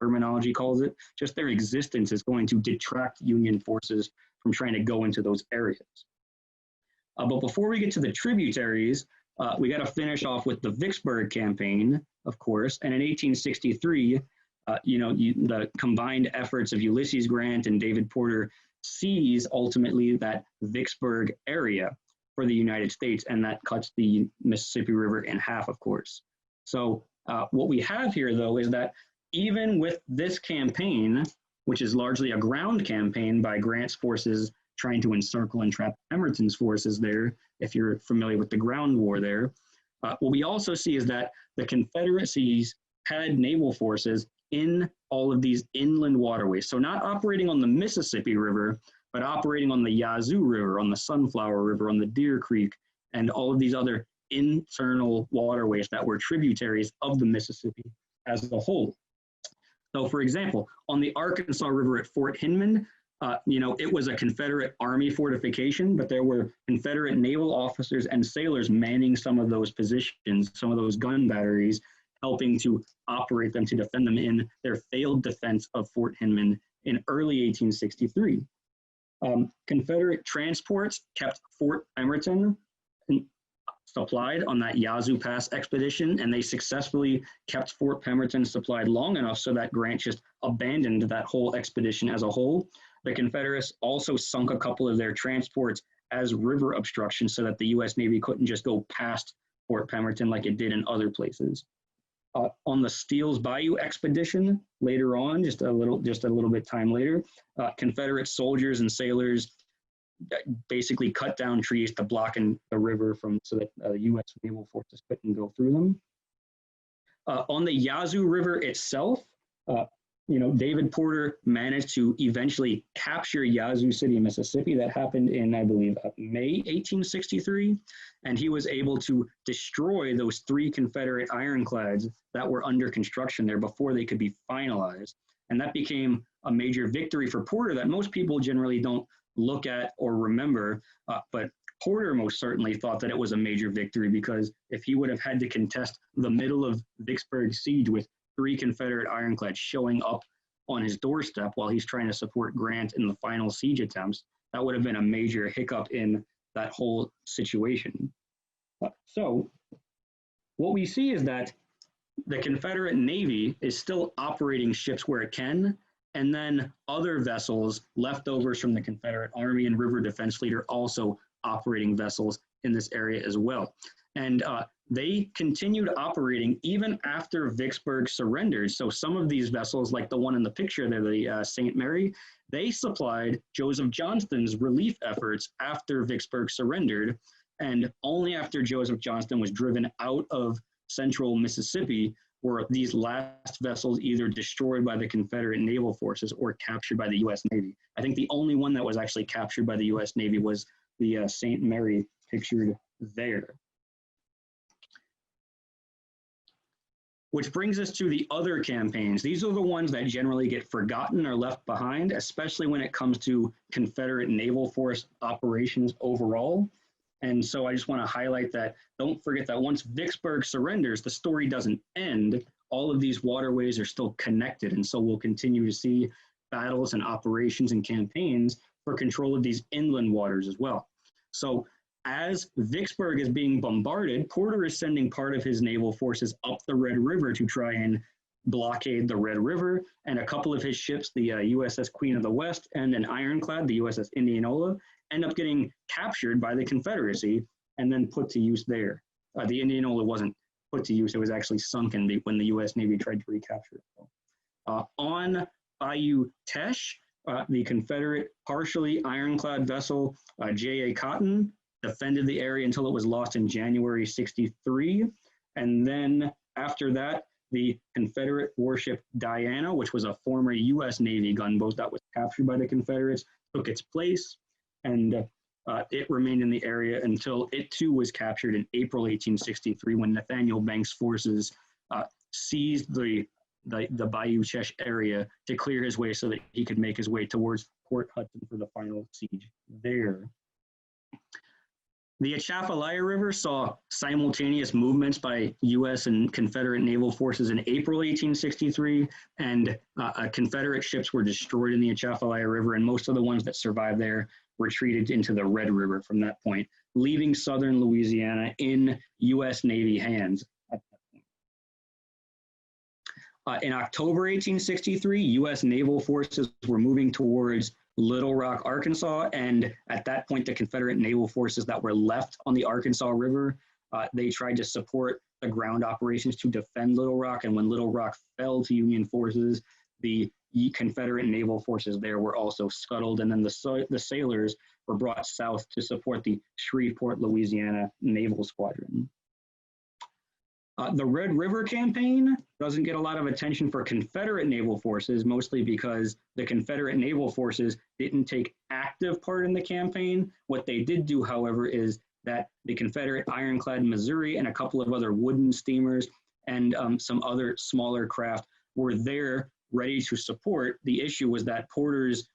terminology calls it, just their existence is going to detract Union forces from trying to go into those areas. But before we get to the tributaries, we got to finish off with the Vicksburg campaign, of course. And in 1863, the combined efforts of Ulysses Grant and David Porter seize ultimately that Vicksburg area for the United States, and that cuts the Mississippi River in half, of course. So what we have here, though, is that even with this campaign, which is largely a ground campaign by Grant's forces trying to encircle and trap Pemberton's forces there, if you're familiar with the ground war there. What we also see is that the Confederacies had naval forces in all of these inland waterways. So not operating on the Mississippi River, but operating on the Yazoo River, on the Sunflower River, on the Deer Creek, and all of these other internal waterways that were tributaries of the Mississippi as a whole. So for example, on the Arkansas River at Fort Hinman, it was a Confederate Army fortification, but there were Confederate naval officers and sailors manning some of those positions, some of those gun batteries, helping to operate them to defend them in their failed defense of Fort Hinman in early 1863. Confederate transports kept Fort Pemberton supplied on that Yazoo Pass expedition, and they successfully kept Fort Pemberton supplied long enough so that Grant just abandoned that whole expedition as a whole. The Confederates also sunk a couple of their transports as river obstructions so that the U.S. Navy couldn't just go past Fort Pemberton like it did in other places. On the Steele's Bayou expedition later on, just a little bit time later, Confederate soldiers and sailors basically cut down trees to block the river so that U.S. naval forces couldn't go through them. On the Yazoo River itself, David Porter managed to eventually capture Yazoo City, Mississippi. That happened in, I believe, May 1863. And he was able to destroy those 3 Confederate ironclads that were under construction there before they could be finalized. And that became a major victory for Porter that most people generally don't look at or remember. But Porter most certainly thought that it was a major victory, because if he would have had to contest the middle of Vicksburg siege with 3 Confederate ironclads showing up on his doorstep while he's trying to support Grant in the final siege attempts, that would have been a major hiccup in that whole situation. So what we see is that the Confederate Navy is still operating ships where it can, and then other vessels, leftovers from the Confederate Army and River Defense Fleet, are also operating vessels in this area as well. And they continued operating even after Vicksburg surrendered. So some of these vessels, like the one in the picture there, the St. Mary, they supplied Joseph Johnston's relief efforts after Vicksburg surrendered. And only after Joseph Johnston was driven out of central Mississippi were these last vessels either destroyed by the Confederate naval forces or captured by the U.S. Navy. I think the only one that was actually captured by the U.S. Navy was the St. Mary pictured there. Which brings us to the other campaigns. These are the ones that generally get forgotten or left behind, especially when it comes to Confederate naval force operations overall. And so I just want to highlight that, don't forget that once Vicksburg surrenders, the story doesn't end. All of these waterways are still connected. And so we'll continue to see battles and operations and campaigns for control of these inland waters as well. So as Vicksburg is being bombarded, Porter is sending part of his naval forces up the Red River to try and blockade the Red River, and a couple of his ships, the USS Queen of the West and an ironclad, the USS Indianola, end up getting captured by the Confederacy and then put to use there. The Indianola wasn't put to use, it was actually sunken when the U.S. Navy tried to recapture it. On Bayou Teche, the Confederate partially ironclad vessel J.A. Cotton defended the area until it was lost in January 63. And then after that, the Confederate warship Diana, which was a former U.S. Navy gunboat that was captured by the Confederates, took its place, and it remained in the area until it too was captured in April 1863, when Nathaniel Banks' forces seized the Bayou Teche area to clear his way so that he could make his way towards Port Hudson for the final siege there. The Atchafalaya River saw simultaneous movements by U.S. and Confederate naval forces in April 1863, and Confederate ships were destroyed in the Atchafalaya River, and most of the ones that survived there retreated into the Red River from that point, leaving southern Louisiana in U.S. Navy hands at that point. In October 1863, U.S. naval forces were moving towards Little Rock, Arkansas, and at that point, the Confederate naval forces that were left on the Arkansas River, they tried to support the ground operations to defend Little Rock, and when Little Rock fell to Union forces, the Confederate naval forces there were also scuttled, and then the sailors were brought south to support the Shreveport, Louisiana Naval Squadron. The Red River Campaign doesn't get a lot of attention for Confederate naval forces, mostly because the Confederate naval forces didn't take active part in the campaign. What they did do, however, is that the Confederate ironclad Missouri and a couple of other wooden steamers and some other smaller craft were there ready to support. The issue was that Porter's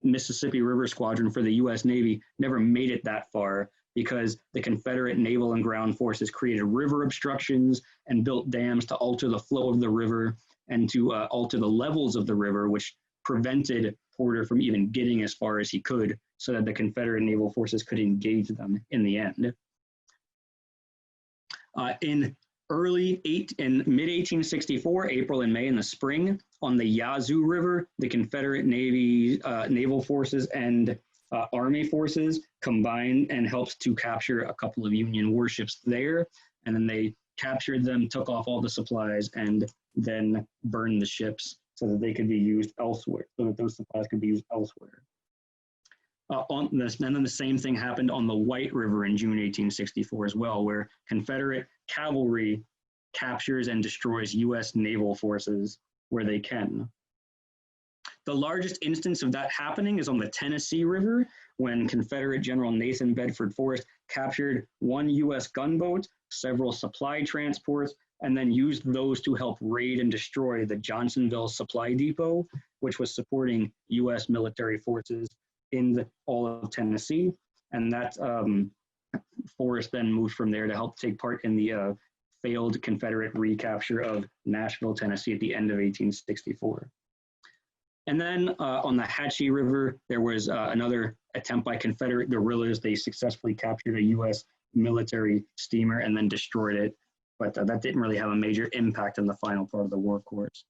Mississippi River Squadron for the U.S. Navy never made it that far, because the Confederate naval and ground forces created river obstructions and built dams to alter the flow of the river and to alter the levels of the river, which prevented Porter from even getting as far as he could, so that the Confederate naval forces could engage them in the end. In mid-1864, April and May in the spring, on the Yazoo River, the Confederate Navy naval forces and Army forces combined and helped to capture a couple of Union warships there. And then they captured them, took off all the supplies, and then burned the ships so that they could be used elsewhere, so that those supplies could be used elsewhere. And then the same thing happened on the White River in June 1864 as well, where Confederate cavalry captures and destroys U.S. naval forces where they can. The largest instance of that happening is on the Tennessee River, when Confederate General Nathan Bedford Forrest captured one U.S. gunboat, several supply transports, and then used those to help raid and destroy the Johnsonville Supply Depot, which was supporting U.S. military forces in all of Tennessee. And that Forrest then moved from there to help take part in the failed Confederate recapture of Nashville, Tennessee at the end of 1864. And then on the Hatchie River, there was another attempt by Confederate guerrillas. They successfully captured a U.S. military steamer and then destroyed it, but that didn't really have a major impact on the final part of the war, of course.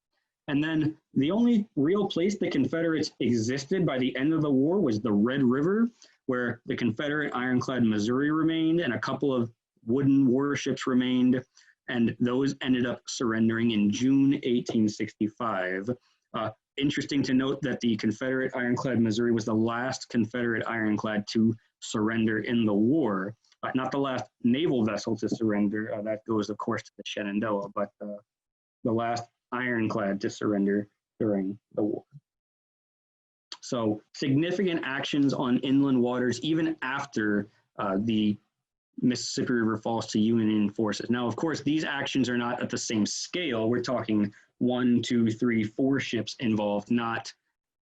And then the only real place the Confederates existed by the end of the war was the Red River, where the Confederate ironclad Missouri remained and a couple of wooden warships remained, and those ended up surrendering in June 1865. Interesting to note that the Confederate ironclad Missouri was the last Confederate ironclad to surrender in the war. Not the last naval vessel to surrender, that goes, of course, to the Shenandoah, but the last ironclad to surrender during the war. So significant actions on inland waters even after the Mississippi River falls to Union forces. Now, of course, these actions are not at the same scale. We're talking 1, 2, 3, 4 ships involved, not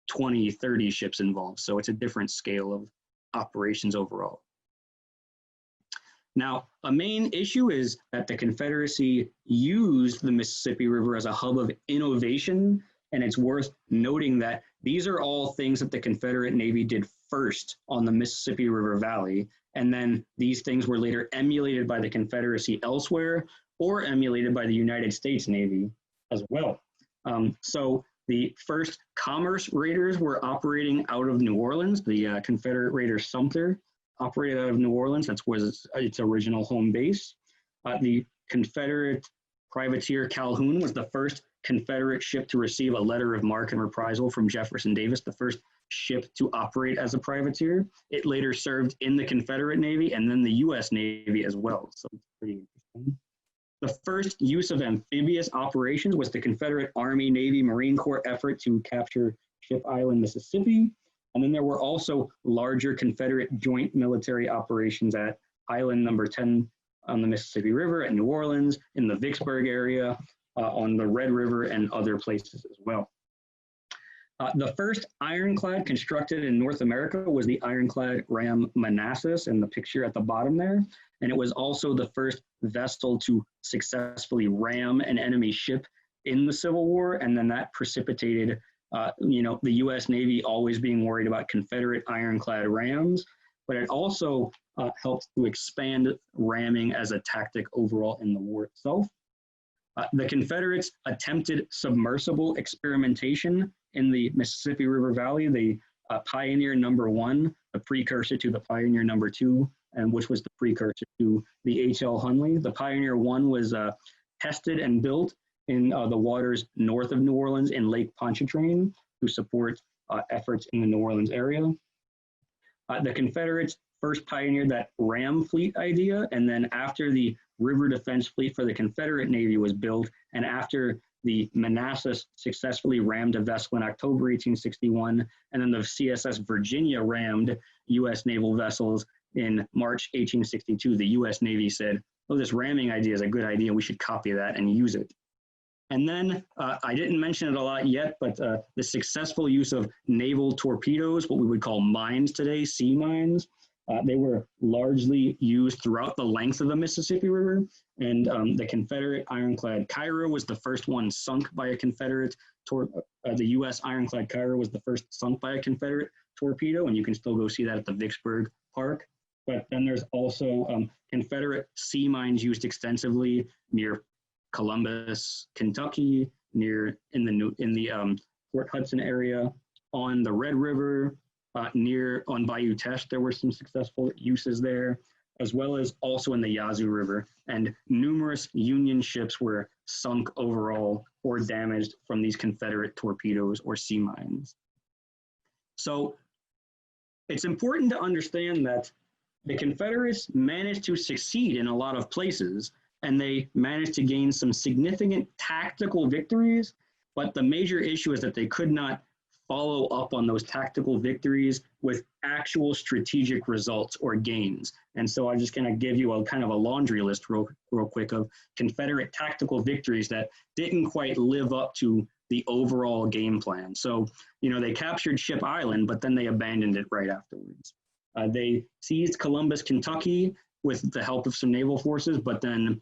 20, 30 ships involved. So it's a different scale of operations overall. Now, a main issue is that the Confederacy used the Mississippi River as a hub of innovation, and it's worth noting that these are all things that the Confederate Navy did first on the Mississippi River Valley, and then these things were later emulated by the Confederacy elsewhere or emulated by the United States Navy as well. So the first commerce raiders were operating out of New Orleans. The Confederate raider Sumter operated out of New Orleans. That was its original home base. The Confederate privateer Calhoun was the first Confederate ship to receive a letter of marque and reprisal from Jefferson Davis, the first ship to operate as a privateer. It later served in the Confederate Navy and then the U.S. Navy as well. So it's pretty interesting. The first use of amphibious operations was the Confederate Army, Navy, Marine Corps effort to capture Ship Island, Mississippi. And then there were also larger Confederate joint military operations at Island Number 10 on the Mississippi River, at New Orleans, in the Vicksburg area, on the Red River, and other places as well. The first ironclad constructed in North America was the ironclad ram Manassas in the picture at the bottom there. And it was also the first vessel to successfully ram an enemy ship in the Civil War. And then that precipitated the U.S. Navy always being worried about Confederate ironclad rams, but it also helped to expand ramming as a tactic overall in the war itself. The Confederates attempted submersible experimentation in the Mississippi River Valley. The Pioneer Number 1, the precursor to the Pioneer Number 2, and which was the precursor to the H.L. Hunley. The Pioneer 1 was tested and built in the waters north of New Orleans in Lake Pontchartrain to support efforts in the New Orleans area. The Confederates first pioneered that ram fleet idea, and then after the river defense fleet for the Confederate Navy was built, and after the Manassas successfully rammed a vessel in October 1861, and then the CSS Virginia rammed U.S. naval vessels in March 1862, the U.S. Navy said, oh, this ramming idea is a good idea, we should copy that and use it. And then I didn't mention it a lot yet, but the successful use of naval torpedoes, what we would call mines today, sea mines, they were largely used throughout the length of the Mississippi River. And the Confederate ironclad Cairo was the first one sunk by a Confederate, the U.S. ironclad Cairo was the first sunk by a Confederate torpedo, and you can still go see that at the Vicksburg Park. But then there's also Confederate sea mines used extensively near Columbus, Kentucky, in the Port Hudson area, on the Red River, on Bayou Teche. There were some successful uses there. as well as also in the Yazoo River, and numerous Union ships were sunk overall or damaged from these Confederate torpedoes or sea mines. So it's important to understand that the Confederates managed to succeed in a lot of places, and they managed to gain some significant tactical victories, but the major issue is that they could not follow up on those tactical victories with actual strategic results or gains. And so I'm just going to give you a kind of a laundry list real quick of Confederate tactical victories that didn't quite live up to the overall game plan. So, you know, they captured Ship Island, but then they abandoned it right afterwards. They seized Columbus, Kentucky with the help of some naval forces, but then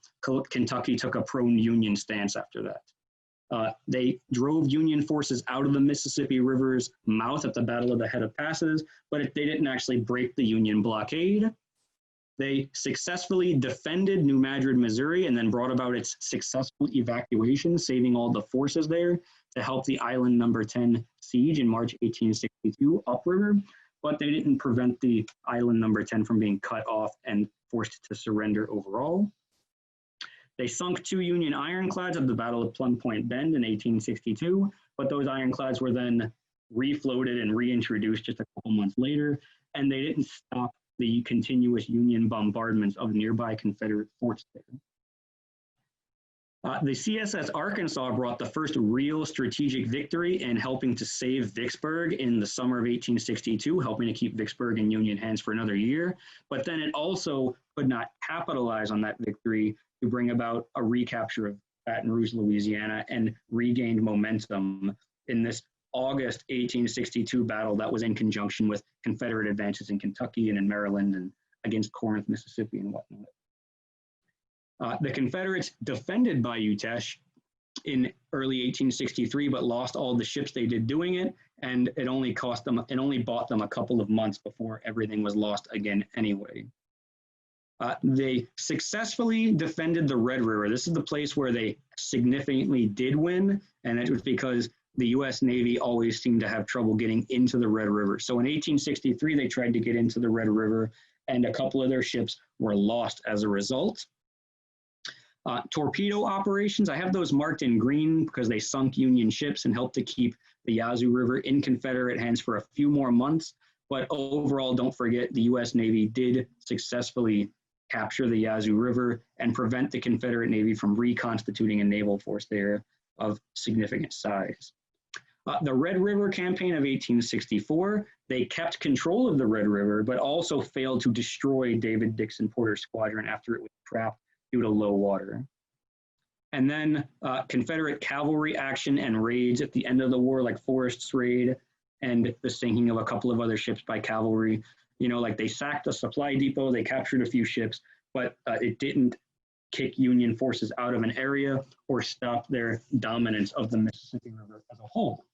Kentucky took a pro-Union stance after that. They drove Union forces out of the Mississippi River's mouth at the Battle of the Head of Passes, but they didn't actually break the Union blockade. They successfully defended New Madrid, Missouri, and then brought about its successful evacuation, saving all the forces there to help the Island No. 10 siege in March 1862 upriver, but they didn't prevent the Island No. 10 from being cut off and forced to surrender overall. They sunk 2 Union ironclads at the Battle of Plum Point Bend in 1862, but those ironclads were then refloated and reintroduced just a couple months later, and they didn't stop the continuous Union bombardments of nearby Confederate forts there. The CSS Arkansas brought the first real strategic victory in helping to save Vicksburg in the summer of 1862, helping to keep Vicksburg in Union hands for another year. But then it also could not capitalize on that victory to bring about a recapture of Baton Rouge, Louisiana, and regained momentum in this August 1862 battle that was in conjunction with Confederate advances in Kentucky and in Maryland and against Corinth, Mississippi, and whatnot. The Confederates defended Bayou Teche in early 1863, but lost all the ships they did doing it, and it only bought them a couple of months before everything was lost again anyway. They successfully defended the Red River. This is the place where they significantly did win, and it was because the U.S. Navy always seemed to have trouble getting into the Red River. So in 1863, they tried to get into the Red River, and a couple of their ships were lost as a result. Torpedo operations, I have those marked in green because they sunk Union ships and helped to keep the Yazoo River in Confederate hands for a few more months. But overall, don't forget, the U.S. Navy did successfully capture the Yazoo River and prevent the Confederate Navy from reconstituting a naval force there of significant size. The Red River Campaign of 1864, they kept control of the Red River, but also failed to destroy David Dixon Porter's squadron after it was trapped due to low water. And then Confederate cavalry action and raids at the end of the war, like Forrest's raid and the sinking of a couple of other ships by cavalry. You know, like they sacked a supply depot, they captured a few ships, but it didn't kick Union forces out of an area or stop their dominance of the Mississippi River as a whole.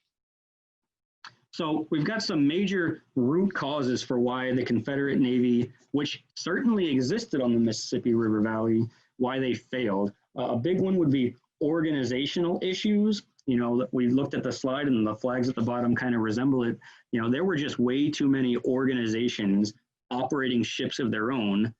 So we've got some major root causes for why the Confederate Navy, which certainly existed on the Mississippi River Valley, why they failed. A big one would be organizational issues. You know, we looked at the slide and the flags at the bottom kind of resemble it. You know, there were just way too many organizations operating ships of their own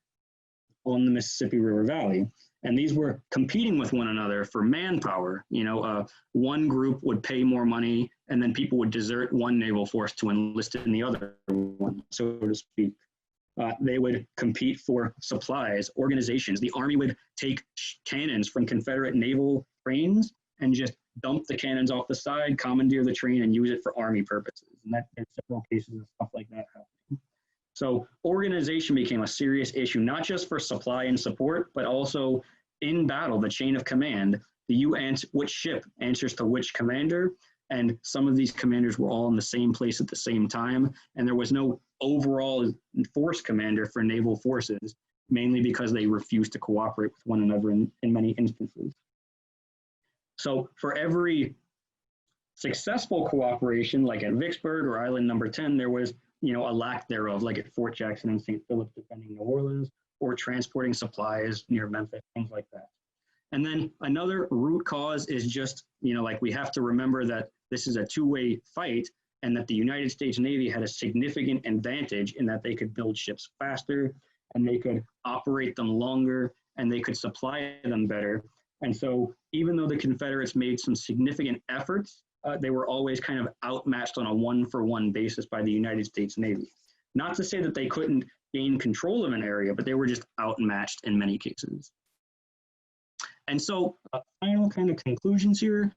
on the Mississippi River Valley. And these were competing with one another for manpower. You know, one group would pay more money and then people would desert one naval force to enlist in the other one, so to speak. They would compete for supplies, organizations. The Army would take cannons from Confederate naval trains and just dump the cannons off the side, commandeer the train, and use it for Army purposes. And there's several cases of stuff like that happening. So organization became a serious issue, not just for supply and support, but also in battle, the chain of command. Which ship answers to which commander, and some of these commanders were all in the same place at the same time, and there was no overall force commander for naval forces, mainly because they refused to cooperate with one another in many instances. So for every successful cooperation, like at Vicksburg or Island No. 10, there was, you know, a lack thereof, like at Fort Jackson and St. Philip defending New Orleans, or transporting supplies near Memphis, things like that. And then another root cause is just, you know, like we have to remember that this is a two-way fight and that the United States Navy had a significant advantage in that they could build ships faster and they could operate them longer, and they could supply them better. And so even though the Confederates made some significant efforts, they were always kind of outmatched on a one-for-one basis by the United States Navy. Not to say that they couldn't gain control of an area, but they were just outmatched in many cases. And so final kind of conclusions here,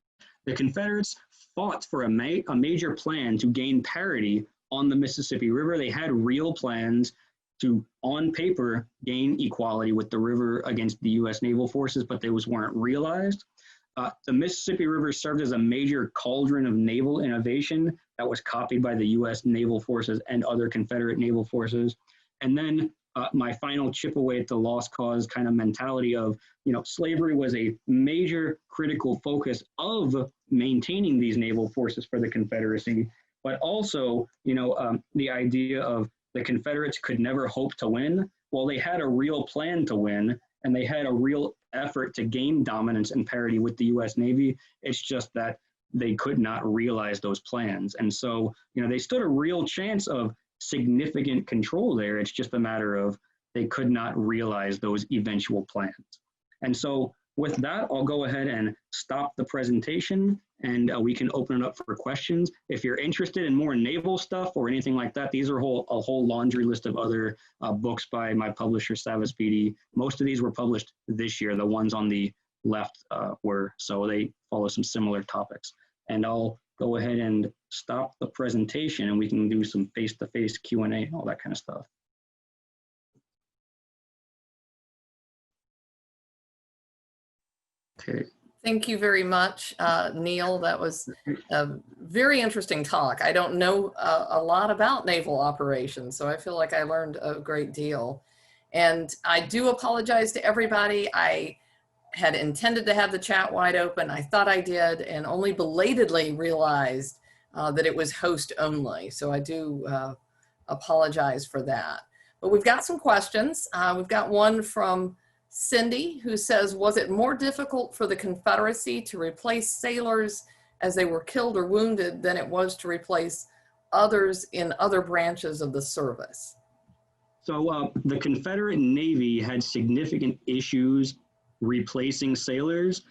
the Confederates fought for a major plan to gain parity on the Mississippi River. They had real plans to, on paper, gain equality with the river against the U.S. naval forces, but those weren't realized. The Mississippi River served as a major cauldron of naval innovation that was copied by the U.S. naval forces and other Confederate naval forces. And then my final chip away at the lost cause kind of mentality of, slavery was a major critical focus of maintaining these naval forces for the Confederacy, but also, the idea of the Confederates could never hope to win. Well, they had a real plan to win, and they had a real effort to gain dominance and parity with the U.S. Navy. It's just that they could not realize those plans. And so, they stood a real chance of significant control there. It's just a matter of they could not realize those eventual plans. And so with that, I'll go ahead and stop the presentation, and we can open it up for questions. If you're interested in more naval stuff or anything like that, these are a whole laundry list of other books by my publisher, Savas Beatty. Most of these were published this year. The ones on the left were, so they follow some similar topics. And I'll go ahead and stop the presentation, and we can do some face-to-face Q&A and all that kind of stuff. Okay. Thank you very much, Neil. That was a very interesting talk. I don't know a lot about naval operations, so I feel like I learned a great deal. And I do apologize to everybody. I had intended to have the chat wide open. I thought I did, and only belatedly realized that it was host only. So I do apologize for that. But we've got some questions. We've got one from Cindy, who says, was it more difficult for the Confederacy to replace sailors as they were killed or wounded than it was to replace others in other branches of the service? So the Confederate Navy had significant issues replacing sailors.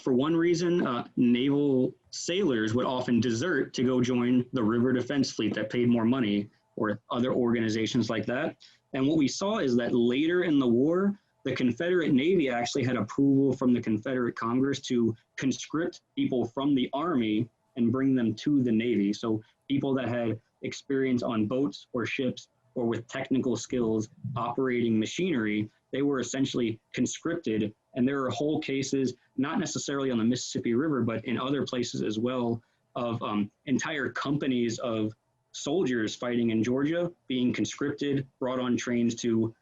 For one reason, naval sailors would often desert to go join the River Defense Fleet that paid more money, or other organizations like that. And what we saw is that later in the war, the Confederate Navy actually had approval from the Confederate Congress to conscript people from the Army and bring them to the Navy. So people that had experience on boats or ships or with technical skills operating machinery, they were essentially conscripted. And there are whole cases, not necessarily on the Mississippi River, but in other places as well, of entire companies of soldiers fighting in Georgia being conscripted, brought on trains to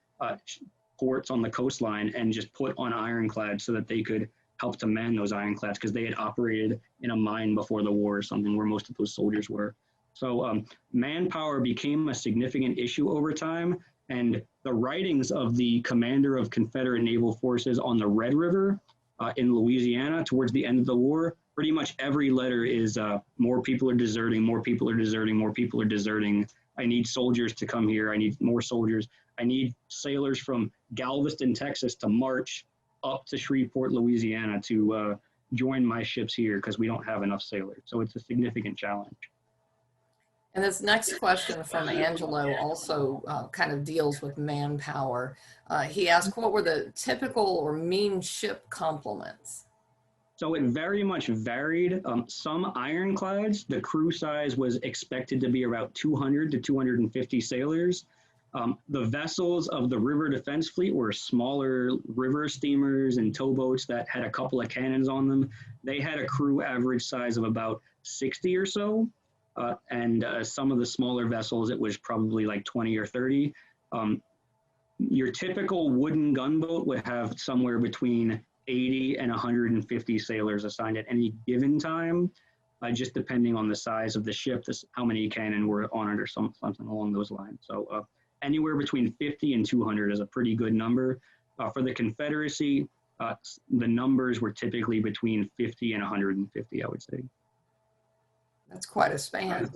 ports on the coastline and just put on ironclads so that they could help to man those ironclads, because they had operated in a mine before the war or something where most of those soldiers were. So manpower became a significant issue over time, and the writings of the commander of Confederate naval forces on the Red River in Louisiana towards the end of the war, pretty much every letter is more people are deserting, more people are deserting, more people are deserting. I need soldiers to come here. I need more soldiers. I need sailors from Galveston, Texas to march up to Shreveport, Louisiana to join my ships here because we don't have enough sailors. So it's a significant challenge. And this next question from Angelo also kind of deals with manpower. He asked, what were the typical or mean ship complements? So it very much varied. Some ironclads, the crew size was expected to be about 200 to 250 sailors. The vessels of the River Defense Fleet were smaller river steamers and towboats that had a couple of cannons on them. They had a crew average size of about 60 or so. And some of the smaller vessels, it was probably like 20 or 30. Your typical wooden gunboat would have somewhere between 80 and 150 sailors assigned at any given time, just depending on the size of the ship, how many cannon were on it or something along those lines. So anywhere between 50 and 200 is a pretty good number. For the Confederacy, the numbers were typically between 50 and 150, I would say. That's quite a span.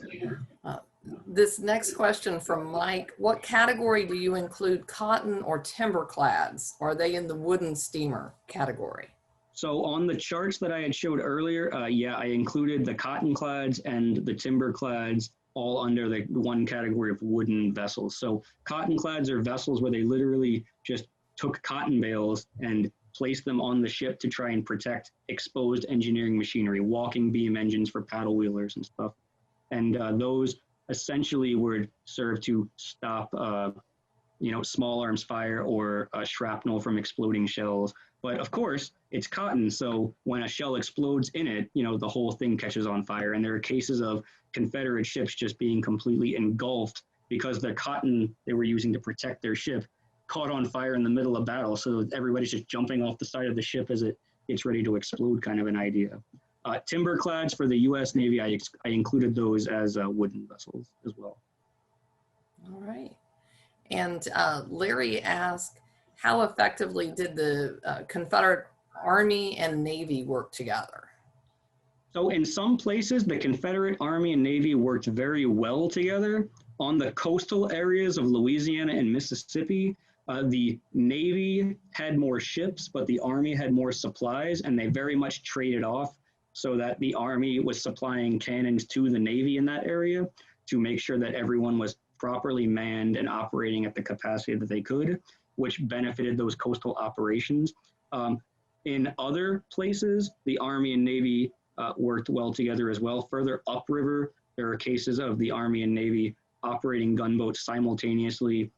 This next question from Mike, what category do you include cotton or timber clads? Are they in the wooden steamer category? So on the charts that I had showed earlier, yeah, I included the cotton clads and the timber clads all under the one category of wooden vessels. So cotton clads are vessels where they literally just took cotton bales and placed them on the ship to try and protect exposed engineering machinery, walking beam engines for paddle wheelers and stuff. And those essentially would serve to stop, small arms fire or shrapnel from exploding shells. But of course, it's cotton, so when a shell explodes in it, the whole thing catches on fire. And there are cases of Confederate ships just being completely engulfed because the cotton they were using to protect their ship caught on fire in the middle of battle. So everybody's just jumping off the side of the ship as it gets ready to explode, kind of an idea. Timber clads for the U.S. Navy, I included those as wooden vessels as well. All right. And Larry asked, how effectively did the Confederate Army and Navy work together? So in some places, the Confederate Army and Navy worked very well together. On the coastal areas of Louisiana and Mississippi, the Navy had more ships, but the Army had more supplies, and they very much traded off so that the Army was supplying cannons to the Navy in that area to make sure that everyone was properly manned and operating at the capacity that they could, which benefited those coastal operations. In other places, the Army and Navy worked well together as well. Further upriver, there are cases of the Army and Navy operating gunboats simultaneously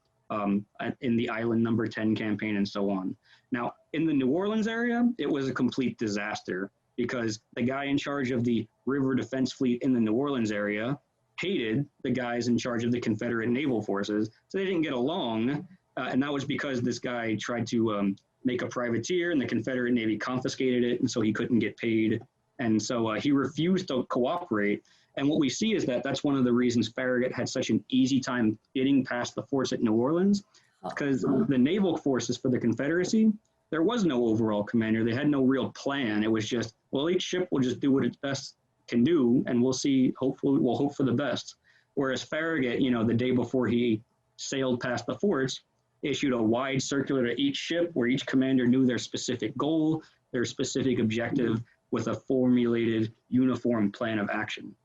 in the Island Number 10 campaign and so on. Now, in the New Orleans area, it was a complete disaster because the guy in charge of the river defense fleet in the New Orleans area hated the guys in charge of the Confederate naval forces, so they didn't get along, and that was because this guy tried to make a privateer, and the Confederate Navy confiscated it, and so he couldn't get paid, and so he refused to cooperate. And what we see is that that's one of the reasons Farragut had such an easy time getting past the forts at New Orleans, because the naval forces for the Confederacy, there was no overall commander. They had no real plan. It was just, well, each ship will just do what it best can do, and we'll see, hopefully, we'll hope for the best. Whereas Farragut, the day before he sailed past the forts, issued a wide circular to each ship where each commander knew their specific goal, their specific objective, with a formulated, uniform plan of action.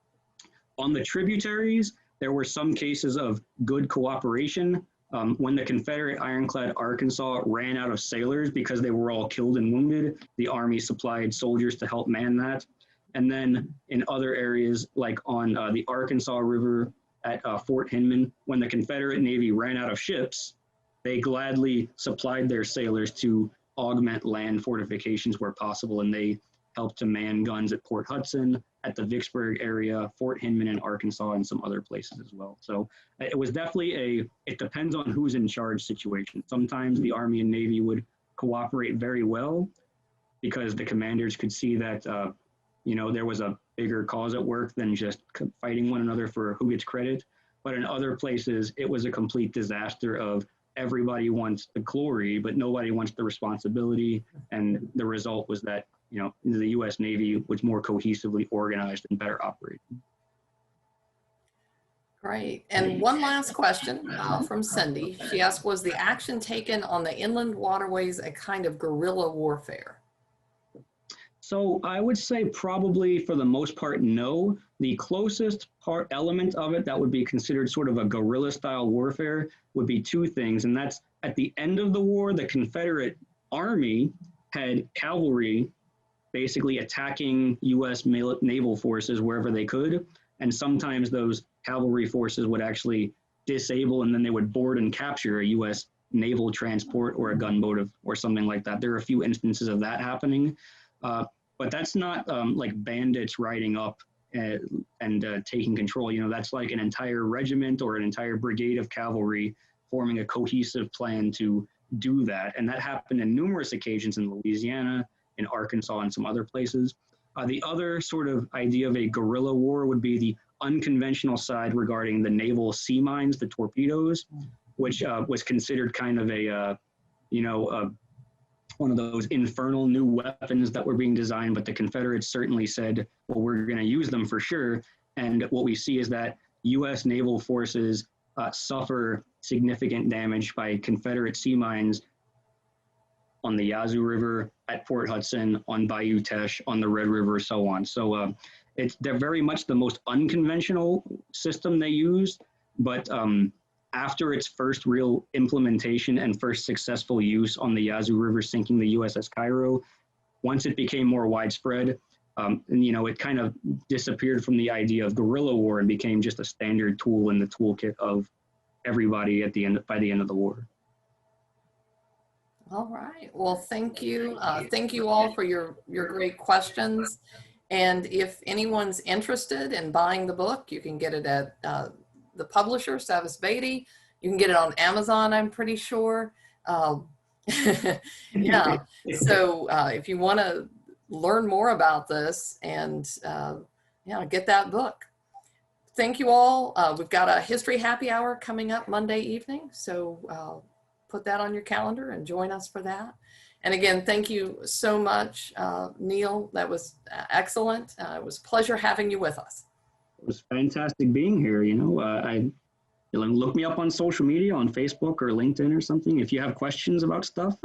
On the tributaries, there were some cases of good cooperation. When the Confederate ironclad Arkansas ran out of sailors because they were all killed and wounded, the Army supplied soldiers to help man that. And then in other areas, like on the Arkansas River at Fort Hinman, when the Confederate Navy ran out of ships, they gladly supplied their sailors to augment land fortifications where possible, and they helped to man guns at Port Hudson, at the Vicksburg area, Fort Hinman in Arkansas, and some other places as well. So it was definitely it depends on who's in charge situation. Sometimes the Army and Navy would cooperate very well because the commanders could see that, there was a bigger cause at work than just fighting one another for who gets credit. But in other places, it was a complete disaster of everybody wants the glory, but nobody wants the responsibility. And the result was that, the U.S. Navy was more cohesively organized and better operated. Great. And one last question from Cindy. She asked, was the action taken on the inland waterways a kind of guerrilla warfare? So I would say probably for the most part, no. The closest element of it that would be considered sort of a guerrilla style warfare would be two things. And that's at the end of the war, the Confederate Army had cavalry basically attacking U.S. naval forces wherever they could. And sometimes those cavalry forces would actually disable, and then they would board and capture a U.S. naval transport or a gunboat or something like that. There are a few instances of that happening. But that's not like bandits riding up and taking control. That's like an entire regiment or an entire brigade of cavalry forming a cohesive plan to do that. And that happened in numerous occasions in Louisiana, in Arkansas, and some other places. The other sort of idea of a guerrilla war would be the unconventional side regarding the naval sea mines, the torpedoes, which was considered kind of one of those infernal new weapons that were being designed, but the Confederates certainly said, well, we're going to use them for sure. And what we see is that U.S. naval forces suffer significant damage by Confederate sea mines on the Yazoo River, at Port Hudson, on Bayou Teche, on the Red River, so on. So they're very much the most unconventional system they used, but after its first real implementation and first successful use on the Yazoo River sinking the USS Cairo, once it became more widespread, and, it kind of disappeared from the idea of guerrilla war and became just a standard tool in the toolkit of everybody by the end of the war. All right. Well, thank you. Thank you all for your great questions. And if anyone's interested in buying the book, you can get it at the publisher, Savas Beatty. You can get it on Amazon, I'm pretty sure. Yeah. So if you want to learn more about this and get that book. Thank you all. We've got a history happy hour coming up Monday evening. So put that on your calendar and join us for that. And again, thank you so much, Neil. That was excellent. It was a pleasure having you with us. It was fantastic being here. Look me up on social media, on Facebook or LinkedIn or something. If you have questions about stuff,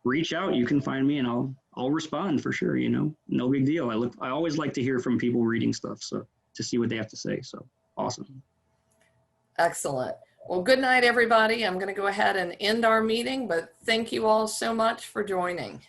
reach out. You can find me and I'll respond for sure. No big deal. I always like to hear from people reading stuff, so to see what they have to say. So awesome. Excellent. Well, good night, everybody. I'm going to go ahead and end our meeting, but thank you all so much for joining.